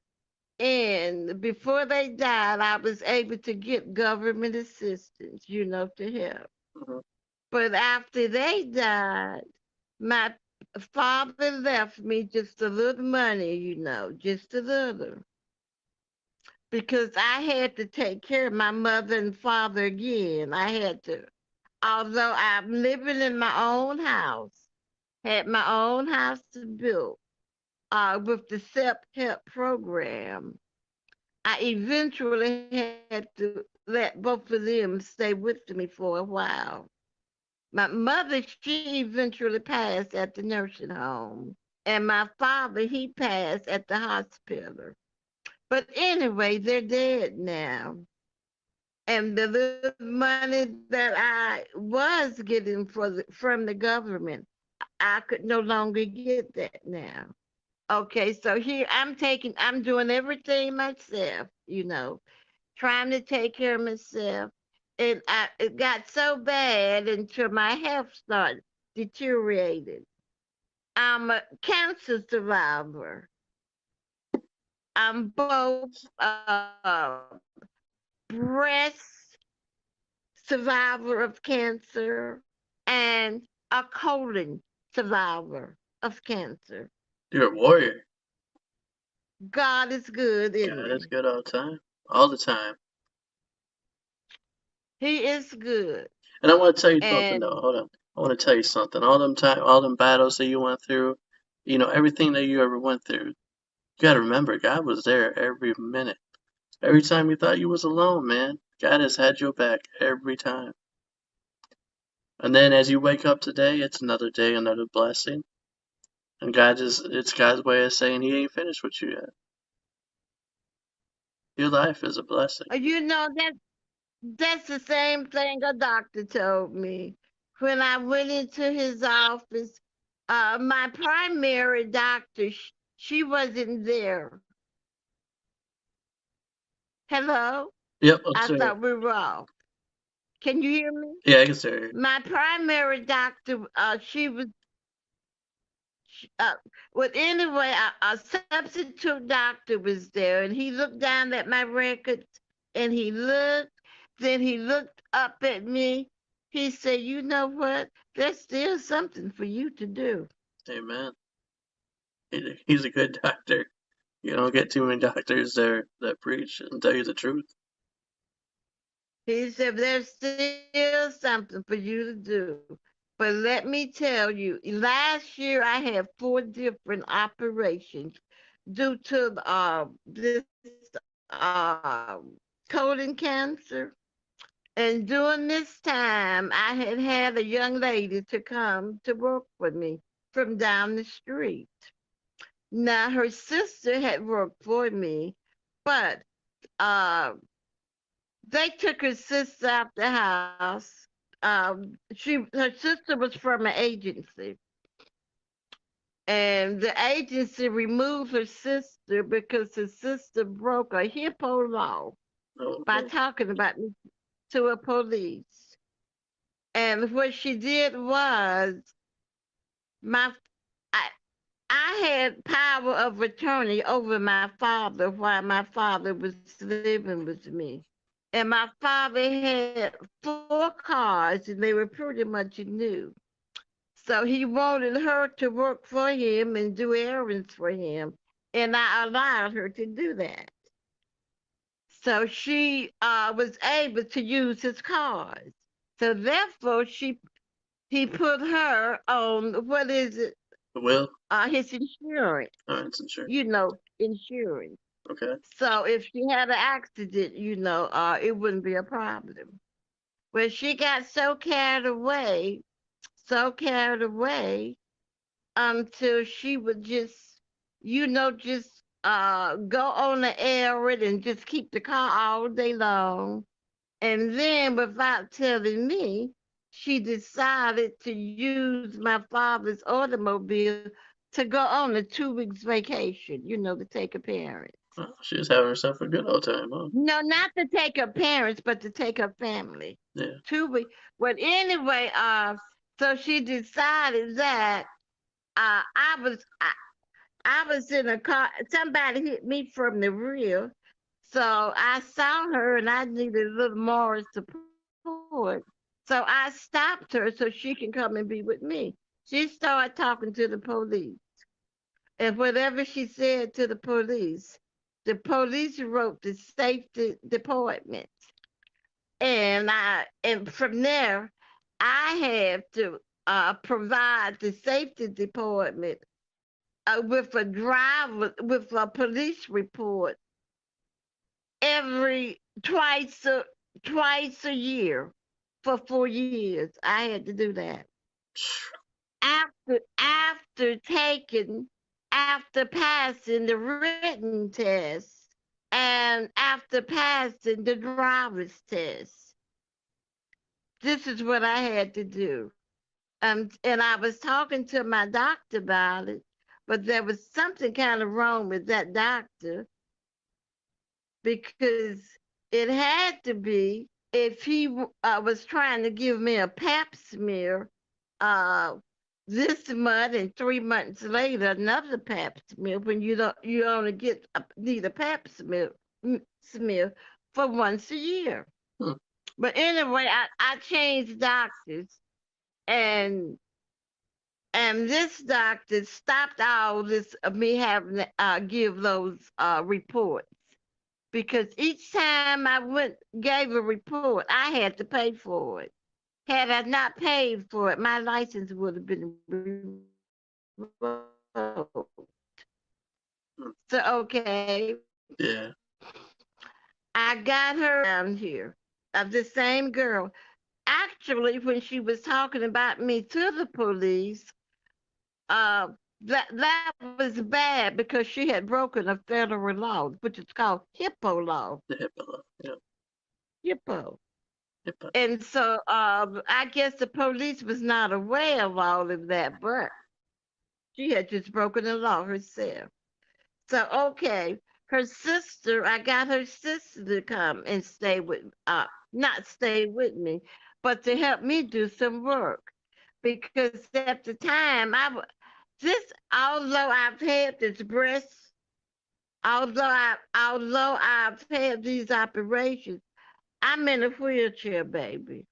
And before they died, I was able to get government assistance, to help. Mhm. But after they died, my father left me just a little money, just a little. Because I had to take care of my mother and father again. I had to. Although I'm living in my own house, had my own house built with the self-help program, I eventually had to let both of them stay with me for a while. My mother, she eventually passed at the nursing home, and my father, he passed at the hospital. But anyway, they're dead now. And the little money that I was getting from the government, I could no longer get that now. Okay, so here I'm doing everything myself, trying to take care of myself. And it got so bad until my health started deteriorating. I'm a cancer survivor. I'm both breast survivor of cancer and a colon survivor of cancer. You're a warrior. God is good, isn't God is he? good all the time. All the time. He is good. And I want to tell you something though. And Hold on. I want to tell you something. All them battles that you went through, everything that you ever went through. You gotta remember, God was there every minute. Every time you thought you was alone, man, God has had your back every time. And then as you wake up today, it's another day, another blessing. And it's God's way of saying He ain't finished with you yet. Your life is a blessing. That's the same thing a doctor told me when I went into his office. My primary doctor, she wasn't there. Hello, Yep, I'm I sorry. thought we were off. Can you hear me? Yeah, I can say My primary doctor, she was. Uh, well, anyway, a substitute doctor was there, and he looked down at my records, and then he looked up at me. He said, "You know what? There's still something for you to do." Amen. He's a good doctor. You don't get too many doctors there that preach and tell you the truth. He said, "There's still something for you to do." But let me tell you, last year I had 4 different operations due to this colon cancer. And during this time, I had a young lady to come to work for me from down the street. Now, her sister had worked for me, but uh, they took her sister out the house. Her sister was from an agency, and the agency removed her sister because her sister broke a HIPAA law Oh, by no. talking about me to a police. And what she did was my I, I had power of attorney over my father while my father was living with me. And my father had 4 cars and they were pretty much new. So he wanted her to work for him and do errands for him. And I allowed her to do that. So she was able to use his cars. So therefore, he put her on what is it? The will? His insurance. It's insurance. Insurance. Okay. So if she had an accident, it wouldn't be a problem. Well, she got so carried away, until she would just go on the errand and just keep the car all day long. And then, without telling me, she decided to use my father's automobile to go on a 2 weeks vacation, to take her parents. Well, she was having herself a good old time, huh? No, not to take her parents, but to take her family. Yeah. 2 weeks. But anyway, so she decided that I was in a car. Somebody hit me from the rear, so I saw her and I needed a little more support. So I stopped her so she can come and be with me. She started talking to the police. And whatever she said to the police wrote the safety department. And from there, I have to provide the safety department with a police report every twice a year for 4 years. I had to do that. After passing the written test and after passing the driver's test. This is what I had to do. And I was talking to my doctor about it, but there was something kind of wrong with that doctor because it had to be if he was trying to give me a pap smear uh, this month and 3 months later another pap smear when you only need a pap smear for once a year. Hmm. But anyway, I changed doctors, and this doctor stopped all this of me having to give those reports because each time I gave a report, I had to pay for it. Had I not paid for it, my license would have been revoked. Mm. So okay, Yeah. I got her down here. Of the same girl. Actually, when she was talking about me to the police, uh, that was bad because she had broken a federal law, which is called HIPPO law. The hippo. Yeah. HIPPO. Hippo. And so I guess the police was not aware of all of that, but she had just broken the law herself. So okay, her sister, I got her sister to come and stay with, not stay with me, but to help me do some work. Because at the time, although I've had this breast, although I've had these operations, I'm in a wheelchair, baby.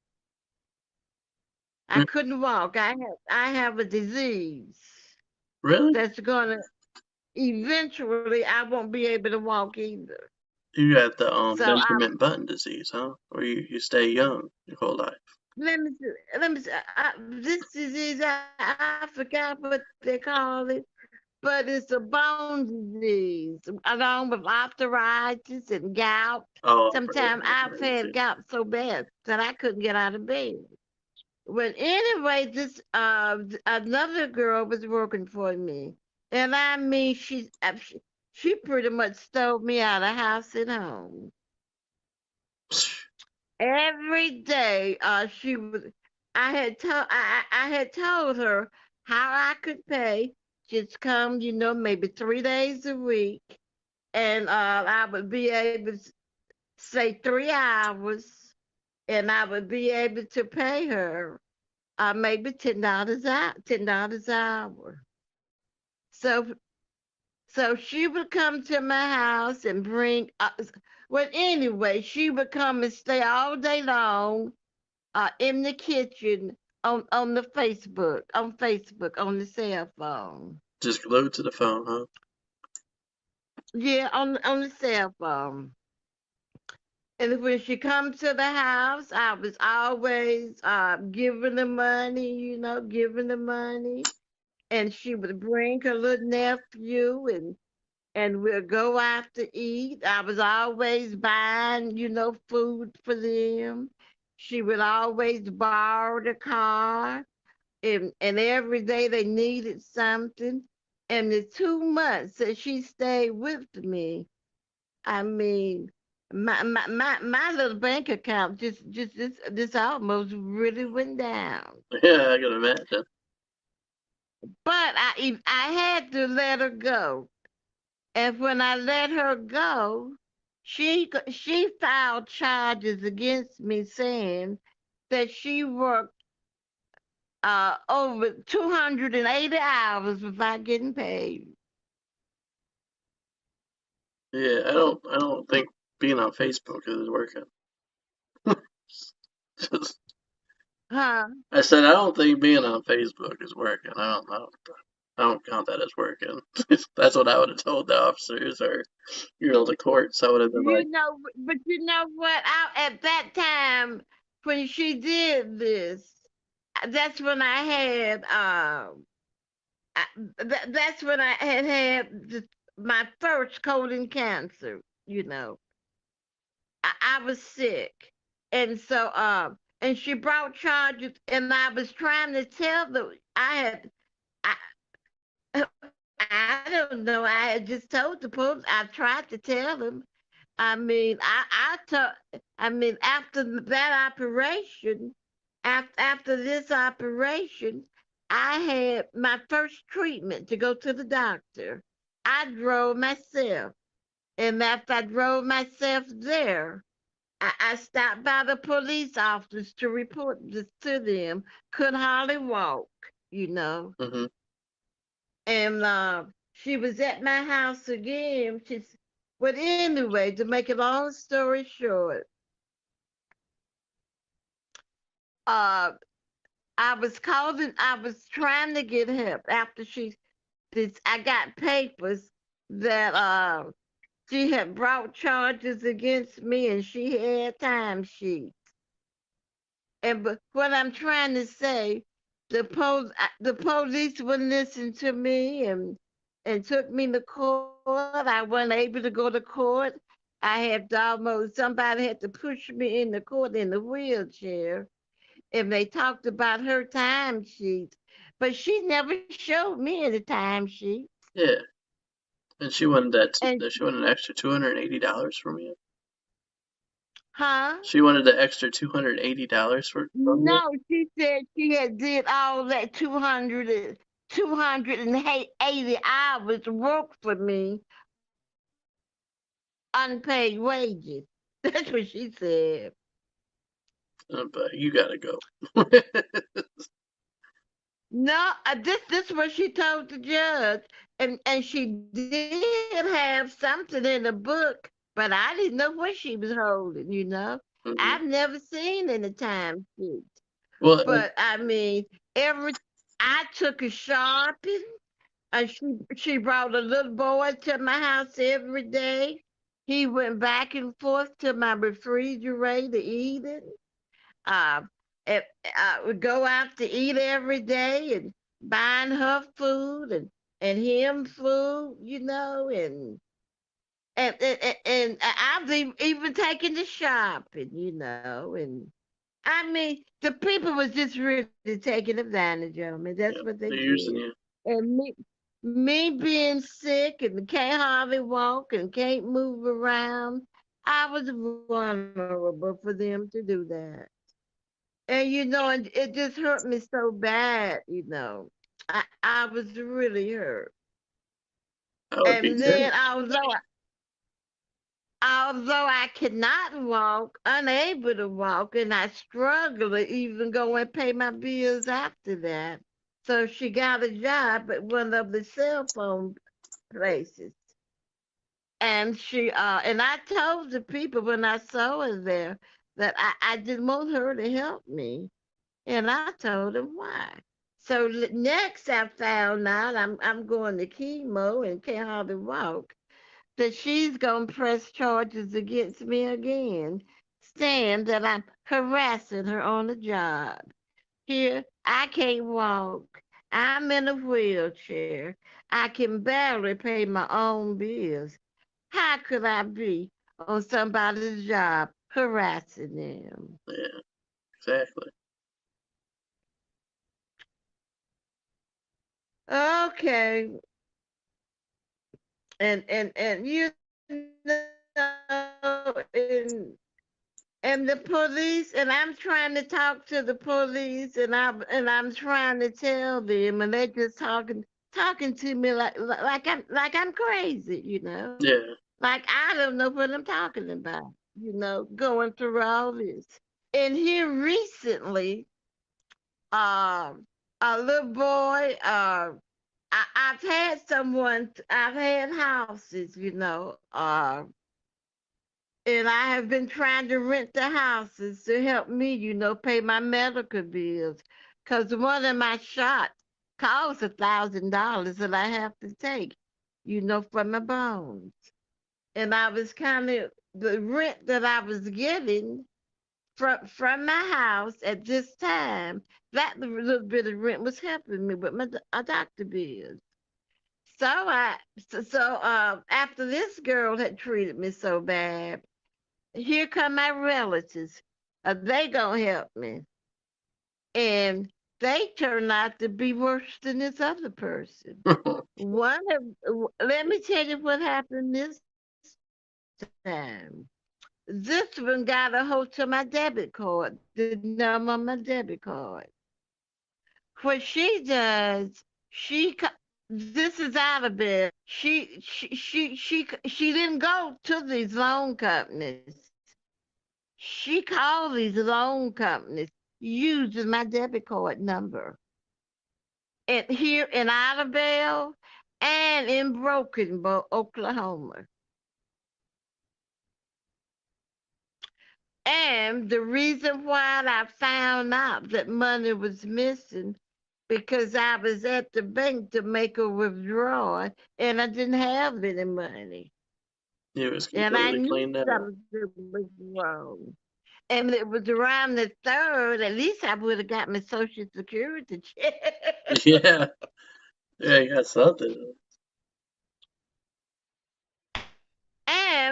I Mm. couldn't walk. I have a disease Really? that's gonna eventually I won't be able to walk either. You got the So Benjamin Button disease, huh? Where you stay young your whole life. let me see, this disease I forgot what they call it, but it's a bone disease along with arthritis and gout. Oh, I've heard of Sometimes I've arthritis, had gout so bad that I couldn't get out of bed. Well, anyway, this another girl was working for me, and I mean she pretty much stole me out of house and home. yeah. Every day, she was. I had told her how I could pay. Just come, maybe 3 days a week, and I would be able to say 3 hours, and I would be able to pay her maybe $10 an hour. So so she would come to my house and bring. Well, anyway, she would come and stay all day long in the kitchen on Facebook on the cell phone. Just glued to the phone, huh? Yeah, on the cell phone. And when she comes to the house, I was always giving the money, giving the money. And she would bring her little nephew and we'll go out to eat. I was always buying, food for them. She would always borrow the car, and every day they needed something. And the 2 months that she stayed with me, I mean, my little bank account just almost really went down. Yeah, I can imagine. But I had to let her go. And when I let her go, she filed charges against me saying that she worked over 280 hours without getting paid. Yeah, I don't think being on Facebook is working. Huh? I said I don't think being on Facebook is working. I don't count that as working. That's what I would have told the officers or the courts. I would have been like, But you know what? At that time when she did this, that's when I had that's when I had my first colon cancer. You know, I was sick, and so and she brought charges, and I was trying to tell them I I don't know. I had just told the police. I tried to tell them. I mean, after that operation, after this operation, I had my first treatment to go to the doctor. I drove myself. And after I drove myself there, I stopped by the police office to report this to them. Could hardly walk, you know. mm-hmm. And she was at my house again. But anyway, to make a long story short, uh, I was trying to get help after I got papers that she had brought charges against me and she had timesheets. But what I'm trying to say, the police wouldn't listen to me, and took me to court. I wasn't able to go to court. I had to almost, somebody had to push me in the court in the wheelchair. And they talked about her time sheets, but she never showed me any time sheets. Yeah. And she wanted And she wanted an extra $280 from you. huh? She wanted the extra $280 from you. No, she said she had did all that 280 hours work for me, unpaid wages. That's what she said. But you gotta go. No, this is what she told the judge, and she did have something in the book, but I didn't know what she was holding. Mhm. I've never seen any time sheet, Well, but I mean, every I took a shopping, and she brought a little boy to my house every day. He went back and forth to my refrigerator eating. Uh, I would go out to eat every day and buying her food and him food, and I've even taken the shopping. And I mean, the people was just really taking advantage of me. That's yeah, what they they're using did. you. And me being sick and can't hardly walk and can't move around, I was vulnerable for them to do that. And it just hurt me so bad. I was really hurt. I would be And too. then although I could not walk, unable to walk, and I struggled to even go and pay my bills after that. So she got a job at one of the cell phone places. And I told the people when I saw her there that I didn't want her to help me. And I told him why. So next I found out I'm going to chemo and can't hardly walk, that she's gonna press charges against me again, saying that I'm harassing her on the job. Here, I can't walk. I'm in a wheelchair. I can barely pay my own bills. How could I be on somebody's job harassing them? Yeah, exactly. Okay, and and the police, and I'm trying to talk to the police, and I'm trying to tell them, and they're just talking to me like I'm crazy. Yeah. Like I don't know what I'm talking about, going through all this. And here recently, a little boy, I've had houses, and I have been trying to rent the houses to help me, pay my medical bills. Because one of my shots costs $1,000 that I have to take, for my bones. And I was the rent that I was getting from my house at this time, that little bit of rent was helping me with my doctor bills. So after this girl had treated me so bad, here come my relatives. They gonna help me, and they turn out to be worse than this other person. Let me tell you what happened this time. This one got a hold to my debit card, the number on my debit card. What she does, this is out of bed. She didn't go to these loan companies. She called these loan companies using my debit card number. And here in Idabel and in Broken Bow, Oklahoma. And the reason why I found out that money was missing, because I was at the bank to make a withdrawal and I didn't have any money. It was And I completely knew cleaned out. something was wrong. And it was around the third, at least I would have got my social security check. Yeah. Yeah, you got something.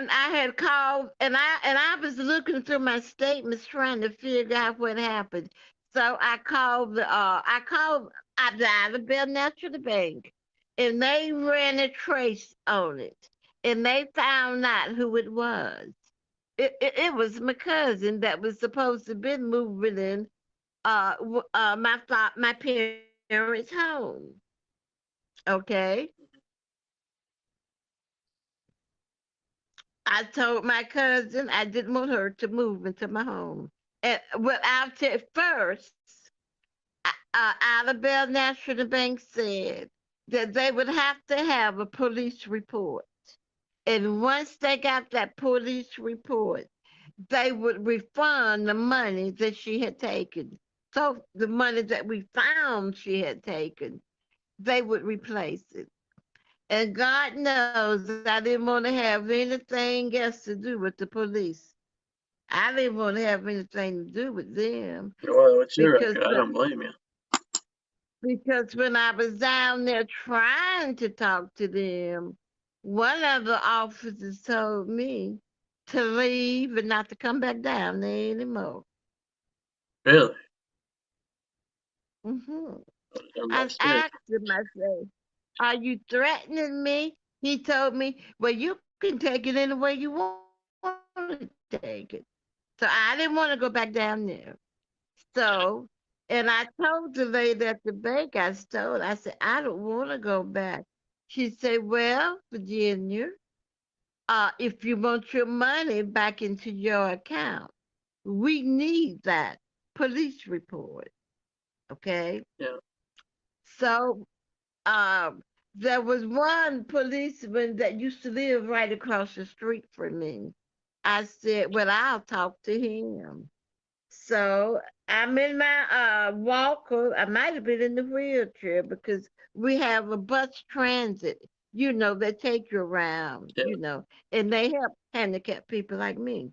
I had called, and I was looking through my statements trying to figure out what happened. So I called the Alabama National Bank, and they ran a trace on it, and they found out who it was. It was my cousin that was supposed to be moving in my parents' home. Okay, I told my cousin I didn't want her to move into my home. And without it first, Alabama National Bank said that they would have to have a police report. And once they got that police report, they would refund the money that she had taken. So the money that we found she had taken, they would replace it. And God knows I didn't want to have anything else to do with the police. I didn't want to have anything to do with them Well, it's your because record. I don't blame you. because when I was down there trying to talk to them, one of the officers told me to leave and not to come back down there anymore. Really? hmm Done by I snitch. asked him, I said, "Are you threatening me?" He told me, "Well, you can take it any way you want to take it." So I didn't want to go back down there. So, and I told the lady at the bank, I said, "I don't want to go back." She said, "Well, Virginia, if you want your money back into your account, we need that police report." Okay. Yeah. So, um, there was one policeman that used to live right across the street from me. I said, "Well, I'll talk to him." So I'm in my walker. I might have been in the wheelchair because we have a bus transit, that take you around, Yeah. and they help handicapped people like me.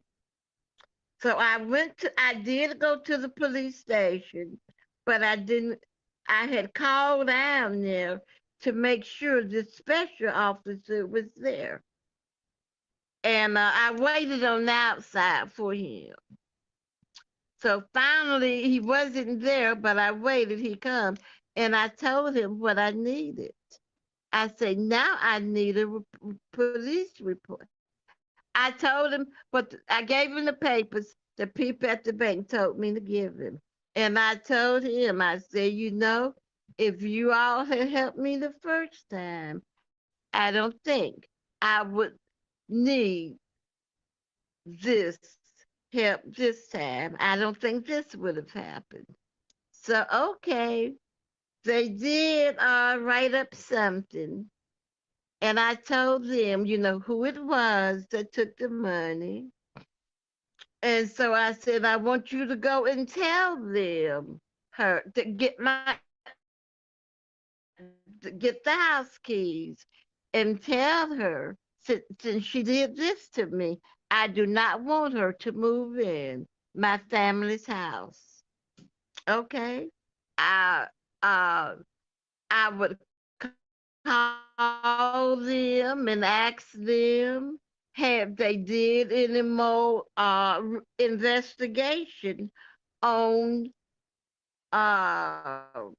So I did go to the police station, but I didn't, I had called down there to make sure the special officer was there. And I waited on the outside for him. So finally, he wasn't there, but I waited. He come, and I told him what I needed. I said, "Now I need a police report." I told him, but I gave him the papers. The people at the bank told me to give him, and I told him, I said, if you all had helped me the first time, I don't think I would need this help this time. I don't think this would have happened. So, okay, they did write up something. And I told them, who it was that took the money. And so I said, I want you to go and tell them her to get the house keys and tell her since she did this to me, I do not want her to move in my family's house. Okay. I uh I would call them and ask them have they did any more investigation on uh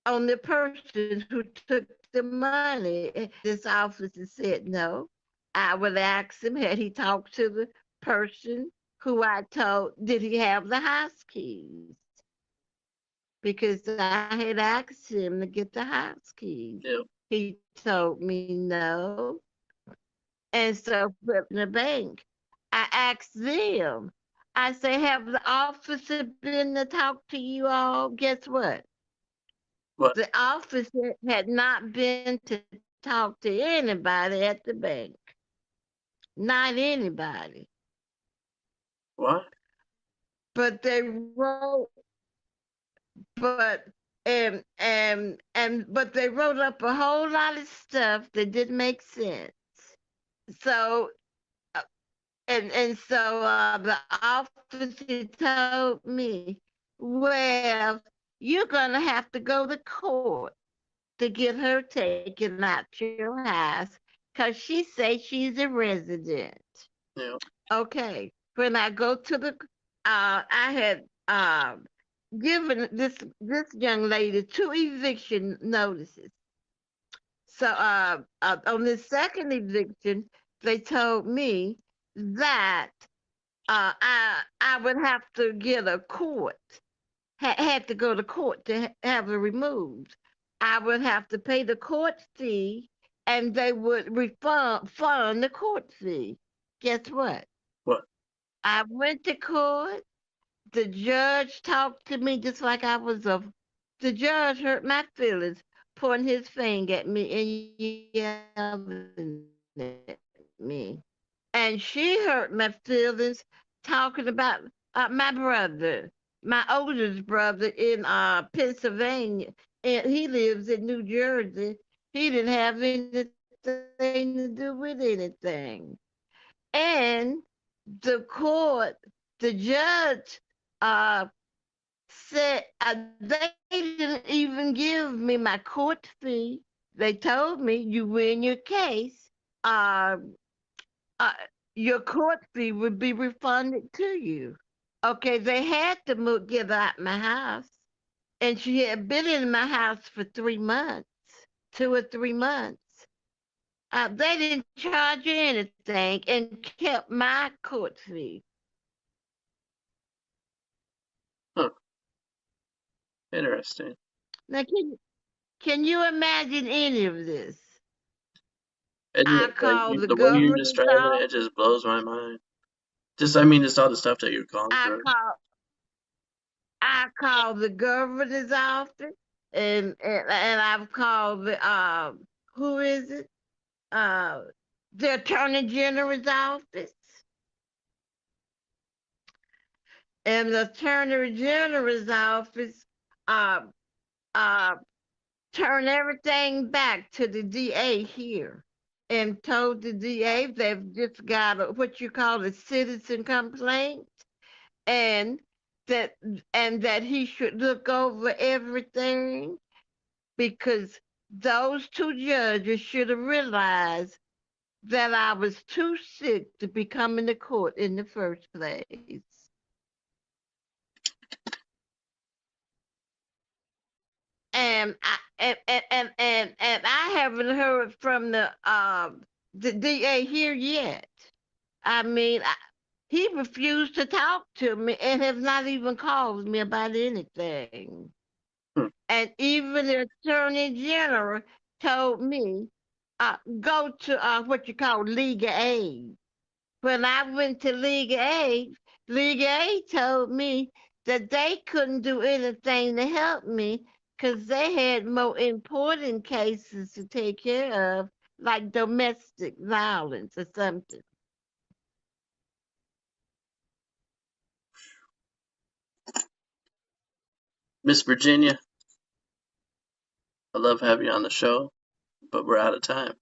on the person who took the money. This officer said no. I would ask him, had he talked to the person who I told, did he have the house keys? Because I had asked him to get the house keys. Yeah. He told me no. And so from the bank, I asked them, I say, have the officer been to talk to you all? Guess what? What? The officer had not been to talk to anybody at the bank. Not anybody. What? But they wrote but but they wrote up a whole lot of stuff that didn't make sense. So uh, and so the officer told me, well, you're gonna have to go to court to get her taken out your house because she says she's a resident. Yeah. Okay. When I go to the, I had given this young lady two eviction notices. So on the second eviction, they told me that I would have to get a court, had to go to court to have it removed. I would have to pay the court fee, and they would fund the court fee. Guess what? What? I went to court. The judge talked to me just like I was a. The judge hurt my feelings, pointing his finger at me and yelling at me. And she hurt my feelings, talking about my brother, my oldest brother in Pennsylvania, and he lives in New Jersey. He didn't have anything to do with anything. And the court, the judge, uh, said they didn't even give me my court fee. They told me you win your case, uh, uh, your court fee would be refunded to you. Okay, they had to get out my house, and she had been in my house for 3 months, 2 or 3 months. They didn't charge you anything and kept my court fee. Huh. Interesting. Now, can you imagine any of this? And I like called the the way you're governor's describing it, office. it just blows my mind. Just all the stuff that you've gone I through. called I called the governor's office, and I've called the who is it? Uh, the attorney general's office, and the attorney general's office uh uh turned everything back to the DA here, and told the DA they've just got what you call a citizen complaint, and that that he should look over everything, because those two judges should have realized that I was too sick to be coming to court in the first place. And I haven't heard from the DA here yet. I mean, he refused to talk to me and has not even called me about anything. Hmm. And even the attorney general told me, go to what you call legal aid. When I went to legal aid told me that they couldn't do anything to help me because they had more important cases to take care of, like domestic violence or something. Miss Virginia, I love having you on the show, but we're out of time.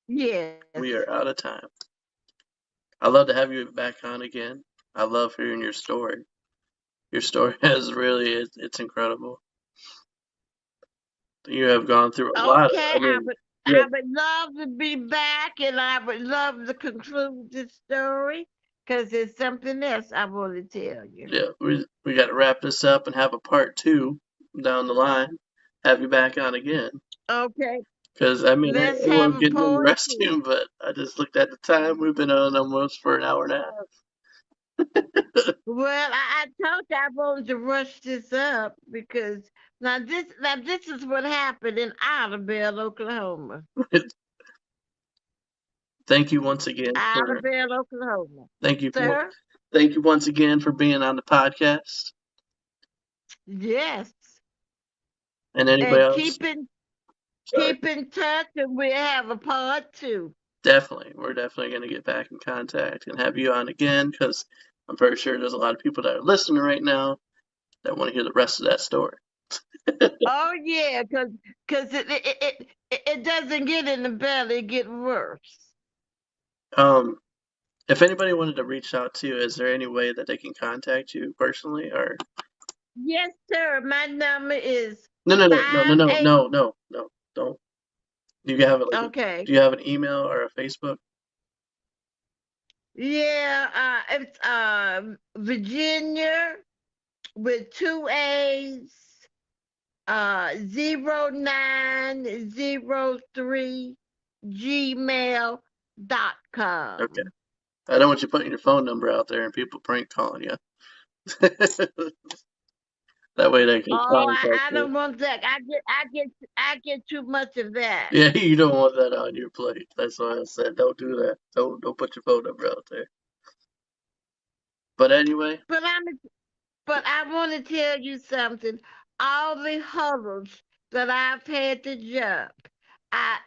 We Yes. are out of time. I'd love to have you back on again. I love hearing your story. Your story has really, it's incredible. You have gone through a lot. Okay, Yeah, I would love to be back, and I would love to conclude this story because there's something else I want to tell you. yeah, we got to wrap this up and have a part two down the line. Have you back on again. Okay, Because, let's I have love a getting in the part two. restroom, but I just looked at the time. We've been on almost for an hour and a Well, I told you I wanted to rush this up because now this is what happened in Idabel, Oklahoma. half. Thank you once again for Idabel, Oklahoma. thank you for Sir? thank you once again for being on the podcast. Yes. And anybody And else? Sorry. keep in touch, and we'll have a part two. Definitely. We're definitely going to get back in contact and have you on again because I'm pretty sure there's a lot of people that are listening right now that want to hear the rest of that story. Oh yeah, because it doesn't get in the belly, it get worse. Um, if anybody wanted to reach out to you, is there any way that they can contact you personally or Yes, sir. My number is no, no, no, no, no, five no, eight. no, no, no, don't. Do you have like Okay. do you have an email or a Facebook? Yeah, it's Virginia with two A's, 0903 Okay. gmail.com. I don't want you putting your phone number out there and people prank calling you. That way they can Oh, contact I you. don't want that. I get too much of that. Yeah, you don't want that on your plate. That's why I said don't do that. Don't put your phone number out there. But anyway, But but I want to tell you something. All the hurdles that I've had to jump, I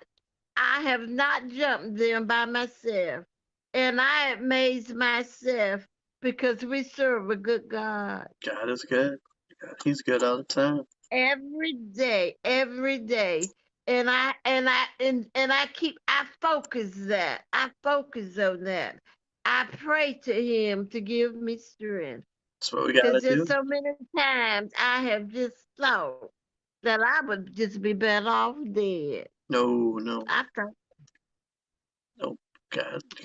I have not jumped them by myself. And I amaze myself because we serve a good God. God is good. He's good all the time. Every day. And I focus that. I focus on that. I pray to him to give me strength. That's what we Because gotta there's do. so many times I have just thought that I would just be better off dead. No, no, I thought, no.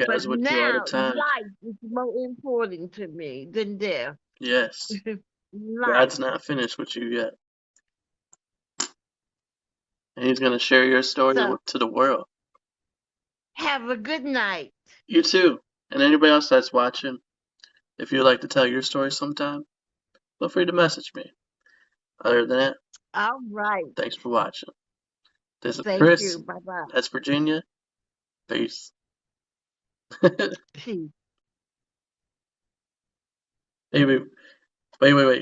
but God's with you all the now time. life is more important to me than death. Yes. Life. God's not finished with you yet. And he's gonna share your story So to the world. have a good night. You too. And anybody else that's watching, if you'd like to tell your story sometime, feel free to message me. Other than that, All right. thanks for watching. This is Thank Chris. you. Bye bye. That's Virginia. Peace. Hey, Peace. wait, wait, wait.